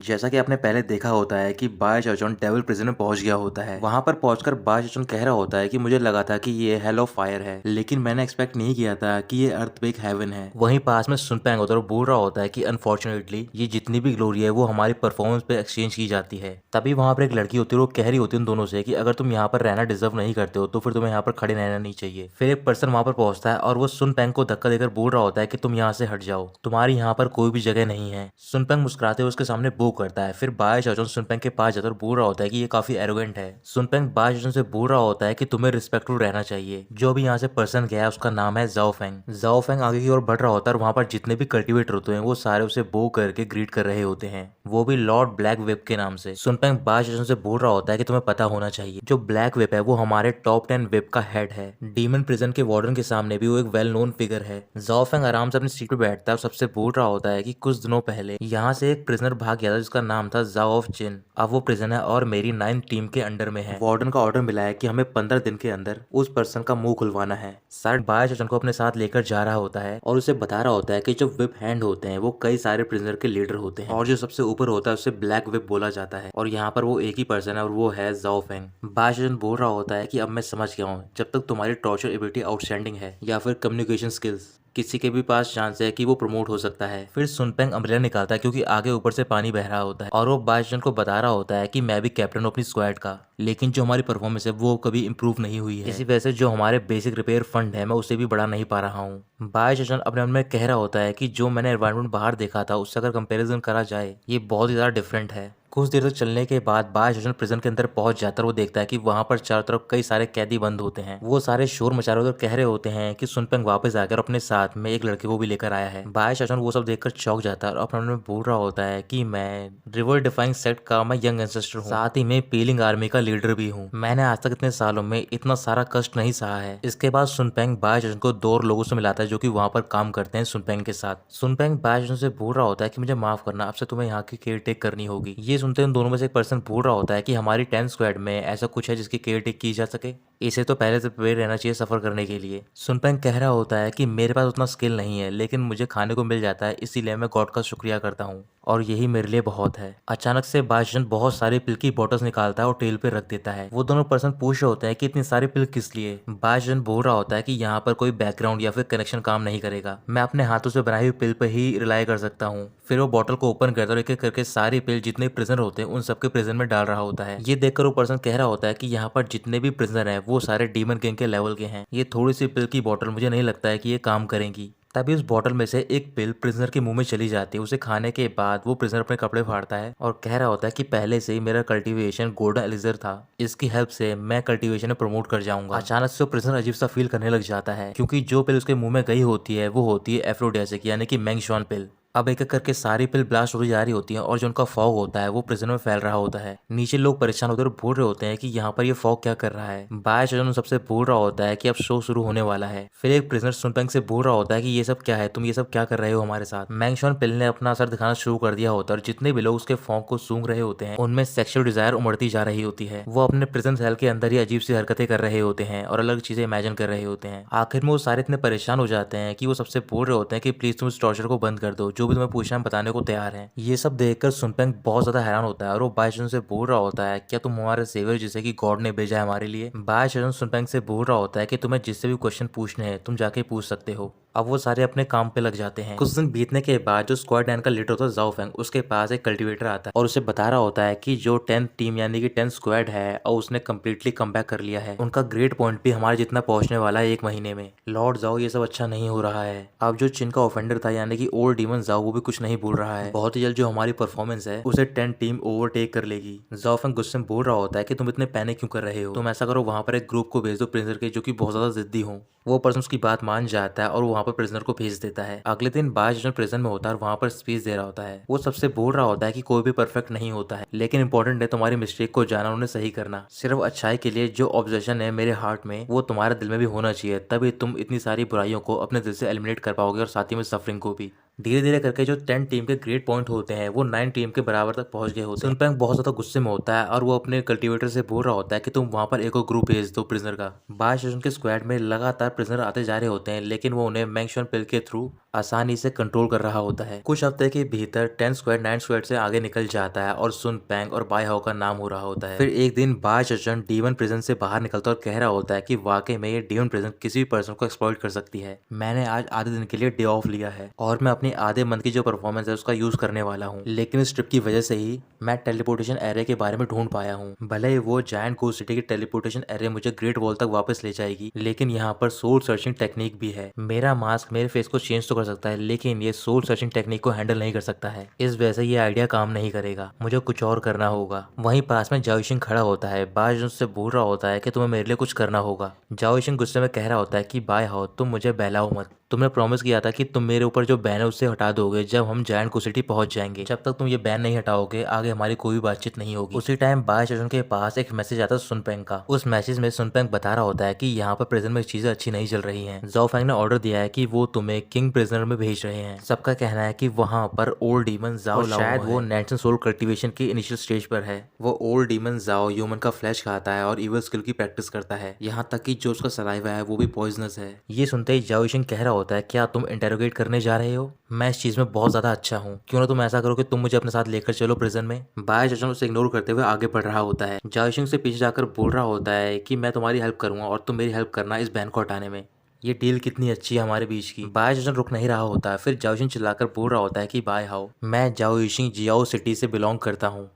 जैसा कि आपने पहले देखा होता है कि बाय चाचन डेविल प्रिजन में पहुंच गया होता है। वहां पर पहुंचकर बाय चाचन कह रहा होता है कि मुझे लगा था कि ये हेल ऑफ फायर है, लेकिन मैंने एक्सपेक्ट नहीं किया था कि ये अर्थक्वेक हेवन है। वहीं पास में सुनपैंग होता है और बोल रहा होता है कि अनफॉर्चुनेटली ये जितनी भी ग्लोरी है वो हमारी परफॉर्मेंस पे एक्सचेंज की जाती है। तभी वहां पर एक लड़की होती है, वो कह रही होती है उन दोनों से कि अगर तुम यहाँ पर रहना डिजर्व नहीं करते हो तो फिर तुम्हें यहाँ पर खड़े रहना नहीं चाहिए। फिर एक पर्सन वहां पर पहुंचता है और वो सुनपैंग को धक्का देकर बोल रहा होता है कि तुम यहाँ से हट जाओ, तुम्हारी यहाँ पर कोई भी जगह नहीं है। सुनपैंग मुस्कुराते हुए उसके सामने बो करता है। फिर बाय चाचन सुनपैंग के पास जाकर बोल रहा होता है कि ये काफी एरोगेंट है। सुनपैंग बाय चाचन से बोल रहा होता है कि तुम्हें रिस्पेक्टफुल रहना चाहिए। जो भी यहाँ से पर्सन गया है उसका नाम है जाओ फेंग। जाओ फेंग आगे की ओर बढ़ रहा होता है और वहां पर जितने भी कल्टीवेटर होते हैं वो सारे उसे बो करके ग्रीट कर रहे होते हैं, वो भी लॉर्ड ब्लैक वेब के नाम से। सुनपैंग बाय चाचन से बोल रहा होता है कि तुम्हें पता होना चाहिए जो ब्लैक वेब है वो हमारे टॉप 10 वेब का हेड है। डीमन प्रिजन के वार्डन के सामने भी वो एक वेल नोन फिगर है। जाओ फेंग आराम से अपनी सीट पर बैठता है और सबसे बोल रहा होता है कि कुछ दिनों पहले यहाँ से एक प्रिजनर भाग गया था जिसका नाम था जाओ ऑफ चिन। अब वो प्रिजन है और मेरी 9 टीम के अंडर में है। वार्डन का ऑर्डर मिला है कि हमें 15 दिन के अंदर उस पर्सन का मुंह खुलवाना है। सर बाय चाचन को अपने साथ लेकर जा रहा होता है और उसे बता रहा होता है कि जो विप हैंड होते हैं वो कई सारे प्रिजनर के लीडर होते हैं और जो सबसे ऊपर होता है उसे ब्लैक विप बोला जाता है और यहाँ पर वो एक ही पर्सन है और वो है जाओ फेंग। बाय चाचन बोल रहा होता है कि अब मैं समझ गया हूँ, जब तक तुम्हारी टॉर्चर एबिलिटी आउटस्टैंडिंग है या फिर कम्युनिकेशन स्किल्स, किसी के भी पास चांस है कि वो प्रमोट हो सकता है। फिर सुनपेंग अम्ब्रेला निकालता है क्योंकि आगे ऊपर से पानी बह रहा होता है और वो बायचन को बता रहा होता है कि मैं भी कैप्टन हूँ अपनी स्क्वाड का, लेकिन जो हमारी परफॉर्मेंस है वो कभी इंप्रूव नहीं हुई है। इसी वजह से जो हमारे बेसिक रिपेयर फंड है मैं उसे भी बढ़ा नहीं पा रहा हूँ। बायचन अपने मन में कह रहा होता है कि जो मैंने एनवायरमेंट बाहर देखा था उससे अगर कंपेरिजन करा जाए ये बहुत ही ज्यादा डिफरेंट है। कुछ देर तक चलने के बाद बाय चाचन प्रिजन के अंदर पहुंच जाता है और वो देखता है कि वहां पर चारों तरफ कई सारे कैदी बंद होते हैं। वो सारे शोर मचा रहे होते और कह रहे होते हैं कि सुनपेंग वापस आकर अपने साथ में एक लड़के को भी लेकर आया है। बाय चाचन वो सब देखकर चौंक जाता है और अपने मन में बोल रहा होता है कि मैं रिवर डिफाइंग सेक्ट का मैं यंग एंसेस्टर हूँ, साथ ही मैं पीलिंग आर्मी का लीडर भी हूँ। मैंने आज तक इतने सालों में इतना सारा कष्ट नहीं सहा है। इसके बाद सुनपेंग बाय चाचन को दो और लोगों से मिलाता है जो कि वहां पर काम करते हैं सुनपेंग के साथ। सुनपेंग बाय चाचन से बोल रहा होता है कि मुझे माफ करना, अब से तुम्हें यहाँ की केयर टेक करनी होगी। ये सुनते उन दोनों में से पर्सन बोल रहा होता है कि हमारी 10 स्क्वाड में ऐसा कुछ है जिसकी केयर टेक की जा सके, इसे तो पहले से प्रिपेयर रहना चाहिए सफर करने के लिए। सुनपेंग कह रहा होता है कि मेरे पास उतना स्किल नहीं है लेकिन मुझे खाने को मिल जाता है, इसीलिए मैं गॉड का शुक्रिया करता हूँ और यही मेरे लिए बहुत है। अचानक से बायचन बहुत सारी पिल की बॉटल्स निकालता है और टेबल पे रख देता है। वो दोनों पर्सन पूछ रहे होते हैं कि इतनी सारी पिल किस लिए। बायचन बोल रहा होता है कि यहाँ पर कोई बैकग्राउंड या फिर कनेक्शन काम नहीं करेगा, मैं अपने हाथों से बनाई हुई पिल पर ही रिलाई कर सकता हूँ। फिर वो बॉटल को ओपन करता है और एक एक करके सारी पिल जितने प्रिजनर होते हैं उन सबके प्रिजन में डाल रहा होता है। ये देखकर वो पर्सन कह रहा होता है कि यहाँ पर जितने भी प्रिजनर हैं वो सारे डीमन किंग के लेवल के हैं, ये थोड़ी सी पिल की बॉटल मुझे नहीं लगता है कि ये काम करेंगी। तभी उस बॉटल में से एक पिल प्रिजनर के मुंह में चली जाती है। उसे खाने के बाद वो प्रिजनर अपने कपड़े फाड़ता है और कह रहा होता है कि पहले से ही मेरा कल्टीवेशन गोल्डन एलिजर था, इसकी हेल्प से मैं कल्टीवेशन में प्रमोट कर जाऊंगा। अचानक से वो प्रिजनर अजीब सा फील करने लग जाता है क्योंकि जो पिल उसके मुंह में गई होती है वो होती है एफ्रोडियासिक यानी कि मेंगशॉन पिल। अब एक एक करके सारी पिल ब्लास्ट होती जा रही होती है और जो उनका फॉग होता है वो प्रिजन में फैल रहा होता है। नीचे लोग परेशान होते और बोल रहे होते हैं कि यहाँ पर ये फॉग क्या कर रहा है। बाय चाचन सबसे बोल रहा होता है कि अब शो शुरू होने वाला है। फिर एक प्रिजनर सुनपेंग से बोल रहा होता है कि ये सब क्या है, तुम ये सब क्या कर रहे हो हमारे साथ। मैंगशॉन पिल ने अपना असर दिखाना शुरू कर दिया होता है और जितने भी लोग उसके फॉग को सूंघ रहे होते हैं उनमें सेक्सुअल डिजायर उमड़ती जा रही होती है। वो अपने प्रिजन सेल के अंदर ही अजीब सी हरकतें कर रहे होते हैं और अलग चीजें इमेजिन कर रहे होते हैं। आखिर में वो सारे इतने परेशान हो जाते हैं कि वो सबसे बोल रहे होते हैं कि प्लीज तुम इस टॉर्चर को बंद कर दो, जो भी तुम्हें पूछना बताने को तैयार है। ये सब देखकर सुनपेंग बहुत ज्यादा हैरान होता है और वो बायचन से बोल रहा होता है क्या तुम हमारे सेवियर जिसे कि गॉड ने भेजा है हमारे लिए। बायचन सुनपेंग से बोल रहा होता है कि तुम्हें जिससे भी क्वेश्चन पूछने हैं तुम जाके पूछ सकते हो। अब वो सारे अपने काम पे लग जाते हैं। कुछ दिन बीतने के बाद जो स्क्वाड 9 का लीडर होता है जाओ फेंग, उसके पास एक कल्टीवेटर आता है और उसे बता रहा होता है कि जो 10 टीम यानी कि 10 स्क्वाड है और उसने कम्प्लीटली कम बैक कर लिया है, उनका ग्रेड पॉइंट भी हमारे जितना पहुंचने वाला है 1 महीने में। लॉर्ड जाओ ये सब अच्छा नहीं हो रहा है। अब जो चिन का ऑफेंडर था यानी कि ओल्ड डीमन जाओ वो भी कुछ नहीं बोल रहा है। बहुत ही जल्द जो हमारी परफॉर्मेंस है उसे 10 टीम ओवरटेक कर लेगी। जाओ फेंग गुस्से में बोल रहा होता है कि तुम इतने पैनिक क्यों कर रहे हो, तुम ऐसा करो वहां पर एक ग्रुप को भेज दो प्रिजनर के जो कि बहुत ज्यादा जिद्दी हो। वो पर्सन उसकी बात मान जाता है और वहां पर प्रिजनर को भेज देता है। अगले दिन बायचन प्रिजन में होता है और वहां पर स्पीच दे रहा होता है। वो सबसे बोल रहा होता है कि कोई भी परफेक्ट नहीं होता है लेकिन इंपॉर्टेंट है तुम्हारी मिस्टेक को जाना, उन्हें सही करना। सिर्फ अच्छाई के लिए जो ऑब्जेक्शन है मेरे हार्ट में वो तुम्हारे दिल में भी होना चाहिए, तभी तुम इतनी सारी बुराइयों को अपने दिल से एलिमिनेट कर पाओगे और साथ ही में सफरिंग को भी। धीरे धीरे करके जो 10 टीम के ग्रेड पॉइंट होते हैं वो 9 टीम के बराबर तक पहुंच गए होते हैं। सुनपेंग बहुत ज्यादा गुस्से में होता है और वो अपने कल्टीवेटर से बोल रहा होता है कि तुम वहां पर एक और ग्रुप भेज दो प्रिजनर का। बायचन के स्क्वाड में लगातार प्रिजनर आते जा रहे होते हैं लेकिन वो उन्हें मैंगशॉन पिल के थ्रू आसानी से कंट्रोल कर रहा होता है। कुछ हफ्ते के भीतर 10 स्क्वाड 9 स्क्वाड से आगे निकल जाता है और सुन पेंग और बाई हाओ का नाम हो रहा होता है। फिर एक दिन बाय चचन डीमन प्रिजन से बाहर निकलता और कह रहा होता है कि वाकई में ये डीमन प्रिजन किसी भी पर्सन को एक्सप्लॉइट कर सकती है। मैंने आज आधे दिन के लिए डे ऑफ लिया है और मैं अपनी आधे मंथ की जो परफॉर्मेंस है उसका यूज करने वाला हूँ। लेकिन इस ट्रिप की वजह से ही मैं टेलीपोर्टेशन एरे के बारे में ढूंढ पाया हूँ। भले ही वो जायंट गोस्ट सिटी की टेलीपोर्टेशन एरे मुझे ग्रेट वॉल तक वापस ले जाएगी, लेकिन यहाँ पर सोल सर्चिंग टेक्निक भी है। मेरा मास्क मेरे फेस को चेंज तो कर सकता है, लेकिन ये सोल सर्चिंग टेक्निक को हैंडल नहीं कर सकता है। इस वजह से ये आइडिया काम नहीं करेगा, मुझे कुछ और करना होगा। वहीं पास में जाओशिंग खड़ा होता है। बाय उससे बोल रहा होता है कि तुम्हें मेरे लिए कुछ करना होगा। जाओशिंग गुस्से में कह रहा होता है कि बाय हाओ तुम मुझे बहलाओ मत। तुमने प्रॉमिस किया था कि तुम मेरे ऊपर जो बैन है उससे हटा दोगे जब हम जायंट को सिटी पहुंच जाएंगे। जब तक तुम ये बैन नहीं हटाओगे आगे हमारी कोई भी बातचीत नहीं होगी। उसी टाइम बाय चचन के पास एक मैसेज आता है सुनपेंग का। उस मैसेज में सुनपेंग बता रहा होता है कि यहाँ पर प्रिजन में चीजें अच्छी नहीं चल रही हैं। जाओ फेंग ने ऑर्डर दिया है कि वो तुम्हें किंग प्रिजनर में भेज रहे हैं। सबका कहना है कि वहाँ पर ओल्ड डीमन जाओ शायद वो नेचुरल सोल कल्टीवेशन की इनिशियल स्टेज पर है। वो ओल्ड डीमन जाओ ह्यूमन का फ्लैश खाता है और इविल स्किल की प्रैक्टिस करता है। यहाँ तक कि जो उसका सलाइवा है वो भी पॉइजनस है। ये सुनते ही जाओशिंग कह रहा होता है क्या तुम इंटेरोगेट करने जा रहे हो? मैं इस चीज में बहुत ज्यादा अच्छा हूँ, क्यों ना तुम ऐसा करो कि तुम मुझे अपने साथ लेकर चलो प्रिजन में। बाय चचन उसे इग्नोर करते हुए आगे बढ़ रहा होता है। जाओशिंग से पीछे जाकर बोल रहा होता है कि मैं तुम्हारी हेल्प करूंगा और तुम मेरी हेल्प करना इस बैन को हटाने में। ये डील कितनी अच्छी है हमारे बीच की। बाय चचन रुक नहीं रहा होता है। फिर जाओशिंग चिल्लाकर बोल रहा होता है कि बाय हाओ मैं जाओशिंग जियाओ सिटी से बिलोंग करता हूँ।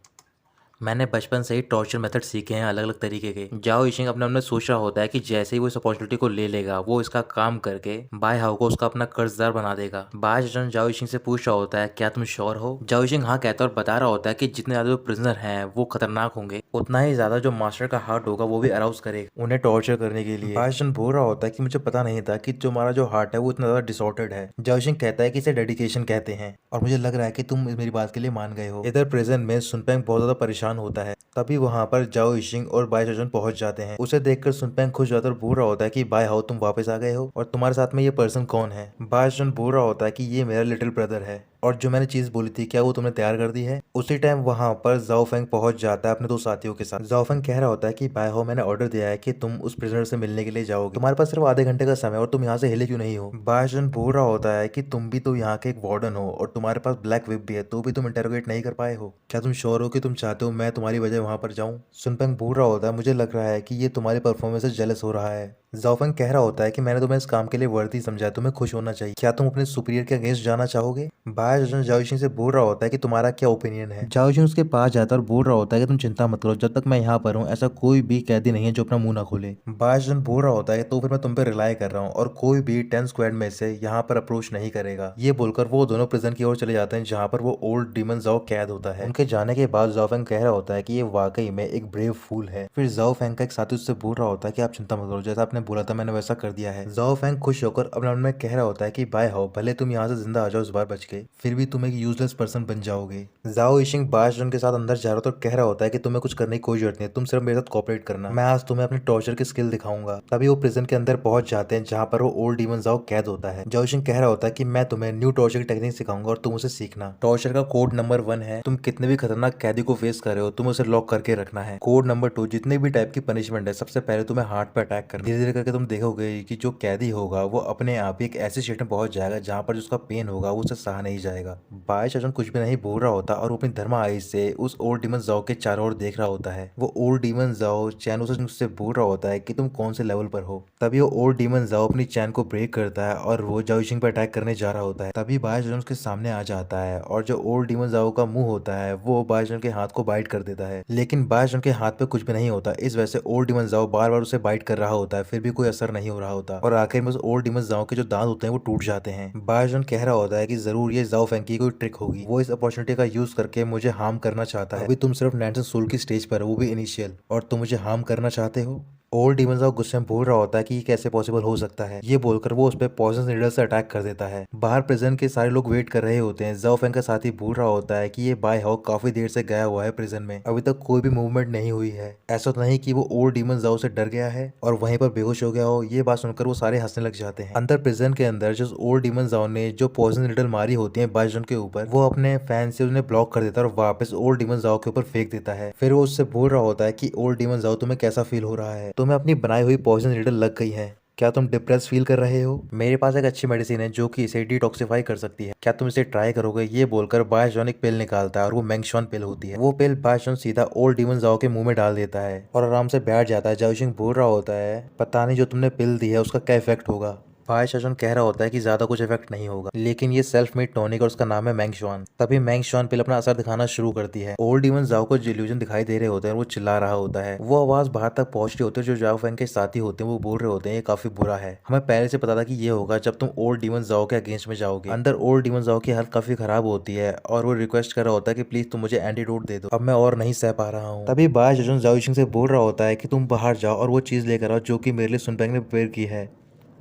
मैंने बचपन से ही टॉर्चर मेथड सीखे हैं अलग अलग तरीके के। जाओ इशिंग अपने मन में सोच रहा होता है कि जैसे ही वो इस अपॉर्चुनिटी को ले लेगा वो इसका काम करके बाय हाओ को उसका अपना कर्जदार बना देगा। बाय चचन जाओ इशिंग से पूछ रहा होता है क्या तुम श्योर हो? जाओ इशिंग हाँ कहता है और बता रहा होता है कि जितने ज्यादा प्रिजनर हैं वो खतरनाक होंगे उतना ही ज्यादा जो मास्टर का हार्ट होगा वो भी अराउज करेगा उन्हें टॉर्चर करने के लिए। बाय चचन बोल रहा होता है कि मुझे पता नहीं था कि जो हमारा जो हार्ट है वो इतना ज्यादा डिसऑर्डर्ड है। जाओ इशिंग कहता है कि इसे डेडिकेशन कहते हैं और मुझे लग रहा है कि तुम मेरी बात के लिए मान गए हो। इधर प्रिजन में सुनपेंग बहुत ज्यादा परेशान होता है। तभी वहां पर जाओ इशिंग और बाय चचन पहुंच जाते हैं। उसे देखकर सुनपेंग खुश होकर बोल रहा होता है कि बाय हाओ तुम वापस आ गए हो और तुम्हारे साथ में ये पर्सन कौन है? बाय चचन बोल रहा होता है कि ये मेरा लिटिल ब्रदर है और जो मैंने चीज बोली थी क्या वो तुमने तैयार कर दी है? उसी टाइम वहां पर जाओ फेंग पहुंच जाता है अपने दो साथियों के साथ। जाओ फेंग कह रहा होता है कि बाय हाओ मैंने ऑर्डर दिया है कि तुम उस प्रिजनर से मिलने के लिए जाओगे। तुम्हारे पास सिर्फ आधे घंटे का समय और तुम यहाँ से हिले क्यों नहीं हो? बाय चचन बोल रहा होता है कि तुम भी तो यहाँ के एक वार्डन हो और तुम्हारे पास ब्लैक विप भी है, तो भी तुम इंटेरोगेट नहीं कर पाए हो। क्या तुम श्योर हो कि तुम चाहते हो मैं तुम्हारी वजह वहां पर जाऊं? सुनपेंग बोल रहा होता है मुझे लग रहा है कि ये तुम्हारी परफॉर्मेंस से जेलस हो रहा है। जाओफेंग कह रहा होता है कि मैंने तुम्हें इस काम के लिए वर्दी समझा, तुम्हें खुश होना चाहिए। क्या तुम अपने सुपीरियर के अगेंस्ट जाना चाहोगे? बाय चचन जाओशिंग से बोल रहा होता है कि तुम्हारा क्या ओपिनियन है? जाओशिंग उसके पास जाता है और बोल रहा होता है कि तुम चिंता मत करो, जब तक मैं यहाँ पर हूँ ऐसा कोई भी कैदी नहीं है जो अपना मुंह ना खोले। बाय चचन बोल रहा होता है तो फिर मैं तुम पे रिलाई कर रहा हूँ और कोई भी 10 स्क्वाड में से यहाँ पर अप्रोच नहीं करेगा। ये बोलकर वो दोनों प्रिजन की ओर चले जाते हैं जहाँ पर वो ओल्ड डीमन जाओ कैद होता है। उनके जाने के बाद जाओफेंग कह रहा होता है कि ये वाकई में एक ब्रेव फूल है। फिर जाओफेंग का एक साथी उससे बोल रहा होता है कि आप चिंता मत करो, जैसा आपने बोला था मैंने वैसा कर दिया है। जाओ फेंग खुश होकर अपने मन में कह रहा होता है कि बाय हाओ भले तुम यहाँ से जिंदा आ जाओ इस बार बच के, फिर भी तुम एक यूजलेस पर्सन बन जाओगे। जाओ इशिंग बाय चचन के साथ अंदर जा रहा था और कह रहा होता है कि तुम्हें कुछ करने की कोई जरूरत नहीं है, तुम सिर्फ मेरे साथ कोऑपरेट करना, मैं आज तुम्हें अपनी टॉर्चर की स्किल दिखाऊंगा। तभी वो प्रिजन के अंदर पहुंच जाते हैं जहाँ पर वो ओल्ड डीमन जाओ कैद होता है। जाओ इशिंग कह रहा होता है कि मैं तुम्हें न्यू टॉर्चर की टेक्निक सिखाऊंगा और तुम उसे सीखना। टॉर्चर का कोड नंबर 1 है तुम कितने भी खतरनाक कैदी को फेस कर रहे हो तुम उसे लॉक करके रखना है। कोड नंबर 2 जितने भी टाइप की पनिशमेंट है सबसे पहले तुम्हें हार्ट पे अटैक करना। धीरे धीरे करके तुम देखोगे कि जो कैदी होगा वो अपने आप ही एक ऐसी स्टेट में पहुंच जाएगा जहां पर जिसका पेन होगा वो उसे सहा नहीं जाएगा। बाय चचन कुछ भी नहीं बोल रहा होता और वो अपनी धर्मा आईज से उस ओल्ड डीमन जाओ के चारों ओर देख रहा होता है। वो ओल्ड डीमन जाओ चैन उससे बोल रहा होता है कि तुम कौन से लेवल पर हो। तभी वो ओल्ड डीमन जाओ अपनी चैन को ब्रेक करता है और वो जाओ इशिंग पर अटैक करने जा रहा होता है। तभी बाय चचन उसके सामने आ जाता है और जो ओल्ड डीमन जाओ का मुंह होता है वो बाय चचन के हाथ को बाइट कर देता है, लेकिन बाय चचन के हाथ पे कुछ भी नहीं होता। इस वजह से ओल्ड डीमन जाओ बार बार उसे बाइट कर रहा होता है फिर भी कोई असर नहीं हो रहा होता और आखिर में उस ओल्ड डीमन जाओ के जो दांत होते हैं वो टूट जाते हैं। बाय चचन कह रहा होता है कि जरूर ये जाओ फेंग की कोई ट्रिक होगी, वो इस अपॉर्चुनिटी का यूज करके मुझे हार्म करना चाहता है। अभी तुम सिर्फ नेचुरल सोल की स्टेज पर हो वो भी इनिशियल और तुम मुझे हार्म करना चाहते हो। ओल्ड डीमन जाओ गुस्से में बोल रहा होता है कि ये कैसे पॉसिबल हो सकता है। ये बोलकर वो उस पर पॉइजन नीडल से अटैक कर देता है। बाहर प्रिजन के सारे लोग वेट कर रहे होते हैं। जाओ फेंग का साथी बोल रहा होता है कि ये बाय हाओ काफी देर से गया हुआ है प्रिजन में, अभी तक कोई भी मूवमेंट नहीं हुई है। ऐसा तो नहीं कि वो ओल्ड डीमन जाओ से डर गया है और वहीं पर बेहोश हो गया हो। ये बात सुनकर वो सारे हंसने लग जाते हैं। अंदर प्रिजन के अंदर जो ओल्ड डीमन जाओ ने जो पॉइजन नीडल मारी होती है बाय चचन के ऊपर, वो अपने फैन से उन्हें ब्लॉक कर देता है और वापस ओल्ड डीमन जाओ के ऊपर फेंक देता है। फिर वो उससे बोल रहा होता है कि ओल्ड डीमन जाओ तुम्हें कैसा फील हो रहा है? तुम्हें अपनी बनाई हुई पॉइजन नीडल लग गई है। क्या तुम डिप्रेस फील कर रहे हो? मेरे पास एक अच्छी मेडिसिन है जो कि इसे डिटॉक्सिफाई कर सकती है। क्या तुम इसे ट्राई करोगे? ये बोलकर बायजॉन एक पिल निकालता है और वो मैंगशॉन पिल होती है। वो पिल बायजॉन सीधा ओल्ड डीमन जाओ के मुंह में डाल देता है और आराम से बैठ जाता है। जाओशिंग बोल रहा होता है, पता नहीं जो तुमने पिल दी है उसका क्या इफेक्ट होगा। भाई शासन कह रहा होता है कि ज्यादा कुछ इफेक्ट नहीं होगा, लेकिन ये सेल्फ मेड टॉनिक और उसका नाम है मैंगशॉन। तभी मैंगशॉन पिल अपना असर दिखाना शुरू करती है। ओल्ड डीमन जाओ को इल्यूजन दिखाई दे रहे होते हैं और वो चिल्ला रहा होता है। वो आवाज बाहर तक पहुंच रही होती है। जो जाओ फैंग के साथी होते हैं वो बोल रहे होते हैं ये काफी बुरा है। हमें पहले से पता था कि ये होगा जब तुम ओल्ड डीमन जाओ के अगेंस्ट में जाओगे। अंदर ओल्ड डीमन जाओ की हालत काफी खराब होती है और वो रिक्वेस्ट कर रहा होता है कि प्लीज तुम मुझे एंटीडोट दे दो, अब मैं और नहीं सह पा रहा हूँ। तभी बाय जजन जाओशिंग से बोल रहा होता है कि तुम बाहर जाओ और वो चीज लेकर आओ जो कि मेरे लिए सुनपेंग ने प्रिपेयर की है।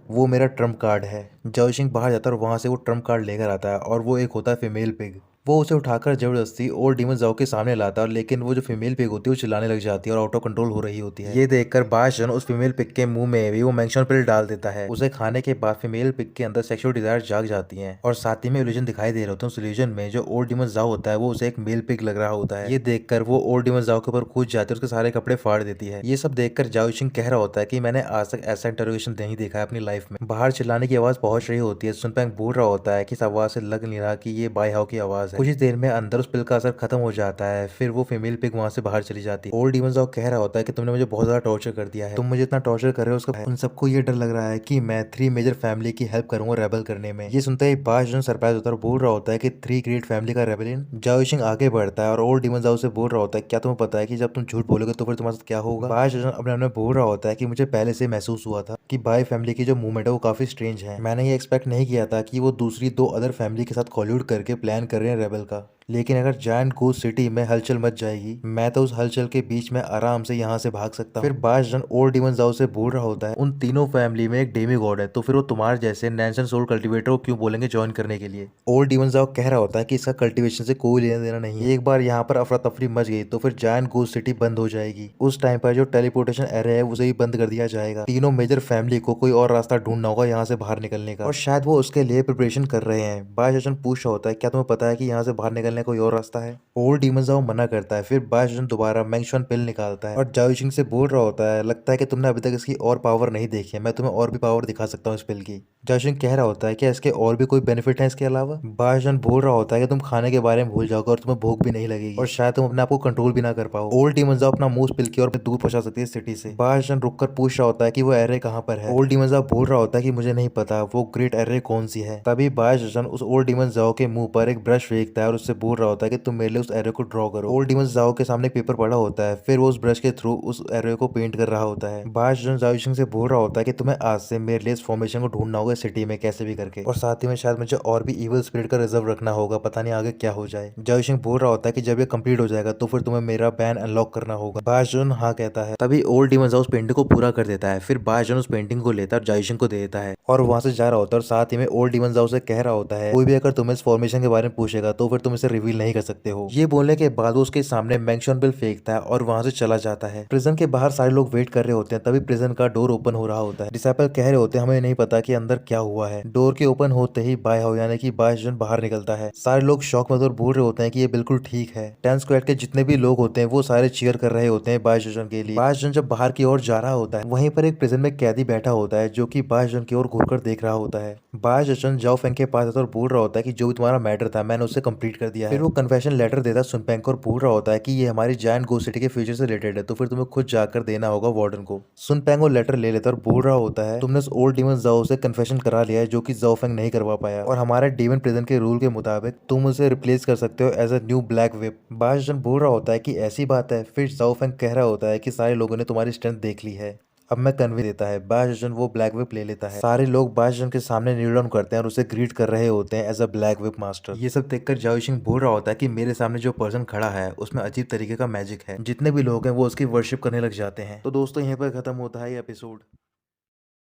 वो मेरा ट्रम्प कार्ड है। जाओशिंग बाहर जाता है और वहां से वो ट्रम्प कार्ड लेकर आता है और वो एक होता है फीमेल पिग। वो उसे उठाकर जबरदस्ती ओल्ड डीमन जाओ के सामने लाता है, लेकिन वो जो फीमेल पिग होती है वो चिल्लाने लग जाती है और आउट ऑफ कंट्रोल हो रही होती है। ये देखकर बादशाह उस फीमेल पिग के मुंह में भी वो मैंगशॉन पिल डाल देता है। उसे खाने के बाद फीमेल पिग के अंदर सेक्सुअल डिजायर जाग जाती हैं और साथ ही में इल्यूजन दिखाई दे रहे होते हैं। उस इल्यूजन में जो ओल्ड डीमन जाओ होता है वो उसे एक मेल पिग लग रहा होता है। ये देखकर वो ओल्ड डीमन जाओ के ऊपर कूद जाती है, उसके सारे कपड़े फाड़ देती है। ये सब देखकर जाओशिंग कह रहा होता है कि मैंने आज तक ऐसा इंटरोगेशन नहीं देखा है अपनी लाइफ में। बाहर चिल्लाने की आवाज पहुंच रही होती है। सुनपेंग बोल रहा होता है कि इस आवाज से लग नहीं रहा कि ये बाई हाउ की आवाज है। कुछ ही देर में अंदर उस पिल का असर खत्म हो जाता है। फिर वो फीमेल पिग वहां से बाहर चली जाती है। ओल्ड डीमन जाओ कह रहा होता है कि तुमने मुझे बहुत ज्यादा टॉर्चर कर दिया है, तुम मुझे इतना टॉर्चर कर रहे हो उसका उन सबको ये डर लग रहा है कि मैं 3 मेजर फैमिली की हेल्प करूंगा रेबल करने में। ये सुनते ही बादशाह सरप्राइज होता है और बोल रहा होता है कि 3 ग्रेट फैमिली का रेबलियन। जाओशिंग आगे बढ़ता है और ओल्ड डीमन जाओ से बोल रहा होता है क्या तुम्हें पता है कि जब तुम झूठ बोलोगे तो फिर तुम्हारे साथ क्या होगा। बादशाह अपने अपने बोल रहा होता है कि मुझे पहले से महसूस हुआ था कि बाई फैमिली की जो मूवमेंट है वो काफी स्ट्रेंज है। मैंने ये एक्सपेक्ट नहीं किया था कि वो दूसरी 2 अदर फैमिली के साथ कॉल्यूड करके प्लान कर रहे हैं रेबल का। लेकिन अगर जायंट गोस्ट सिटी में हलचल मच जाएगी, मैं तो उस हलचल के बीच में आराम से यहाँ से भाग सकता हूँ। फिर बादशाह ओल्ड डीमन जाओ से बोल रहा होता है उन तीनों फैमिली में एक डेमी गॉड है, तो फिर वो तुम्हारे जैसे नैंसन सोल कल्टिवेटर को क्यों बोलेंगे ज्वाइन करने के लिए। ओल्ड डीमन जाओ कह रहा होता है कि इसका कल्टिवेशन से कोई लेना देना नहीं है। एक बार यहाँ पर अफरा तफरी मच गई तो फिर जायंट गोस्ट सिटी बंद हो जाएगी। उस टाइम पर जो टेलीपोर्टेशन एरे है उसे भी बंद कर दिया जाएगा। तीनों मेजर फैमिली को कोई और रास्ता ढूंढना होगा यहाँ से बाहर निकलने का, और शायद वो उसके लिए प्रिपरेशन कर रहे हैं। बादशाह पूछ रहा होता है क्या तुम्हें पता है कि यहाँ से बाहर निकलने का कोई और रास्ता है। ओल्ड डीमन जाओ मना करता है। फिर बादशाह दोबारा मैंगशॉन पिल निकालता है और जाओशिंग से बोल रहा होता है लगता है कि तुमने अभी तक इसकी और पावर नहीं देखी है, मैं तुम्हें और भी पावर दिखा सकता हूँ इस पिल की। जाओशिंग कह रहा होता है कि इसके और भी कोई बेनिफिट है इसके अलावा। बादशाह बोल रहा होता है कि तुम खाने के बारे में भूल जाओगे और तुम्हें भूख भी नहीं लगेगी और शायद तुम अपने आप को कंट्रोल भी ना कर पाओ। ओल्ड डीमन जाओ अपना मुंह पिल की और दूर पहुंचा सकती है सिटी से। बादशाह रुककर पूछ रहा होता है कि वो एरे कहाँ पर है। ओल्ड डीमन जाओ बोल रहा होता है कि मुझे नहीं पता वो ग्रेट एरे कौन सी है। तभी बादशाह उस ओल्ड डीमन जाओ के मुंह पर एक ब्रश फेंकता है और उससे बोल रहा होता है कि तुम मेरे लिए उस एरे को ड्रॉ करो। ओल्ड डीमन जाओ के सामने पेपर पड़ा होता है। फिर वो उस ब्रश के थ्रू उस एरे को पेंट कर रहा होता है। बादशाह जाओशिंग से बोल रहा होता है कि तुम्हें आज से मेरे लिए इस फॉर्मेशन को ढूंढना होगा सिटी में कैसे भी करके, और साथ ही में शायद मुझे और भी इविल स्पिरिट का रिजर्व रखना होगा, पता नहीं आगे क्या हो जाए। जाओशिंग बोल रहा होता है कि जब ये कंप्लीट हो जाएगा तो फिर तुम्हें मेरा बैन अनलॉक करना होगा। बादशाह हाँ कहता है। तभी ओल्ड डीमन जाओ उस पेंटिंग को पूरा कर देता है। फिर बादशाह उस पेंटिंग को लेता है और जाओशिंग को दे देता है और वहां से जा रहा होता है। और साथ ही में ओल्ड डीमन जाओ से कह रहा होता है कोई भी अगर तुम्हें इस फॉर्मेशन के बारे में पूछेगा तो फिर तुम इसे रिवील नहीं कर सकते हो। ये बोलने के बाद वो उसके सामने मैंगशॉन बिल फेंकता है और वहां से चला जाता है। प्रिजन के बाहर सारे लोग वेट कर रहे होते हैं। तभी प्रिजन का डोर ओपन हो रहा होता है। डिसाइपल कह रहे होते हैं हमें नहीं पता कि अंदर क्या हुआ है। डोर के ओपन होते ही बाय हाउ यानी कि बादशाह बाहर निकलता है। सारे लोग शौक में और बोल रहे होते हैं कि ये बिल्कुल ठीक है। 10 स्क्वाड के जितने भी लोग होते हैं वो सारे चीयर कर रहे होते हैं बादशाह के लिए। बादशाह जब बाहर की ओर जा रहा होता है वहीं पर एक प्रिजन में कैदी बैठा होता है जो कि बादशाह की ओर घूरकर देख रहा होता है। बादशाह जाओ फेंग के पास आता है और बोल रहा होता है कि जो भी तुम्हारा मैटर था मैंने उससे कंप्लीट कर दिया है। फिर वो कन्फेशन लेटर देता है सुनपेंग को और बोल रहा होता है कि ये हमारी जायंट गोस्ट सिटी के फ्यूचर से रिलेटेड है, तो फिर तुम्हें खुद जाकर देना होगा वार्डन को। सुनपेंग वो लेटर ले लेता है और बोल रहा होता है तुमने उस ओल्ड डीमन जाओ से कन्फेशन करा लिया है जो कि जाओ फेंग नहीं करवा पाया, और हमारे डीमन प्रिजन के रूल के मुताबिक तुम उसे रिप्लेस कर सकते हो as a new black whip. Badshah बोल रहा होता है कि ऐसी बात है। फिर जाओ फेंग कह रहा होता है कि सारे लोगों ने तुम्हारी स्ट्रेंथ देख ली है, अब मैं कन्वे देता है। बादशाह वो ब्लैक विप ले लेता है। सारे लोग बादशाह के सामने नील डाउन करते हैं और उसे ग्रीट कर रहे होते हैं as a black whip master. ये सब देखकर जाओशिंग बोल रहा होता है कि मेरे सामने जो पर्सन खड़ा है उसमें अजीब तरीके का मैजिक है, जितने भी लोग हैं वो उसकी वर्शिप करने लग जाते हैं। तो दोस्तों यहीं पर खत्म होता है ये एपिसोड।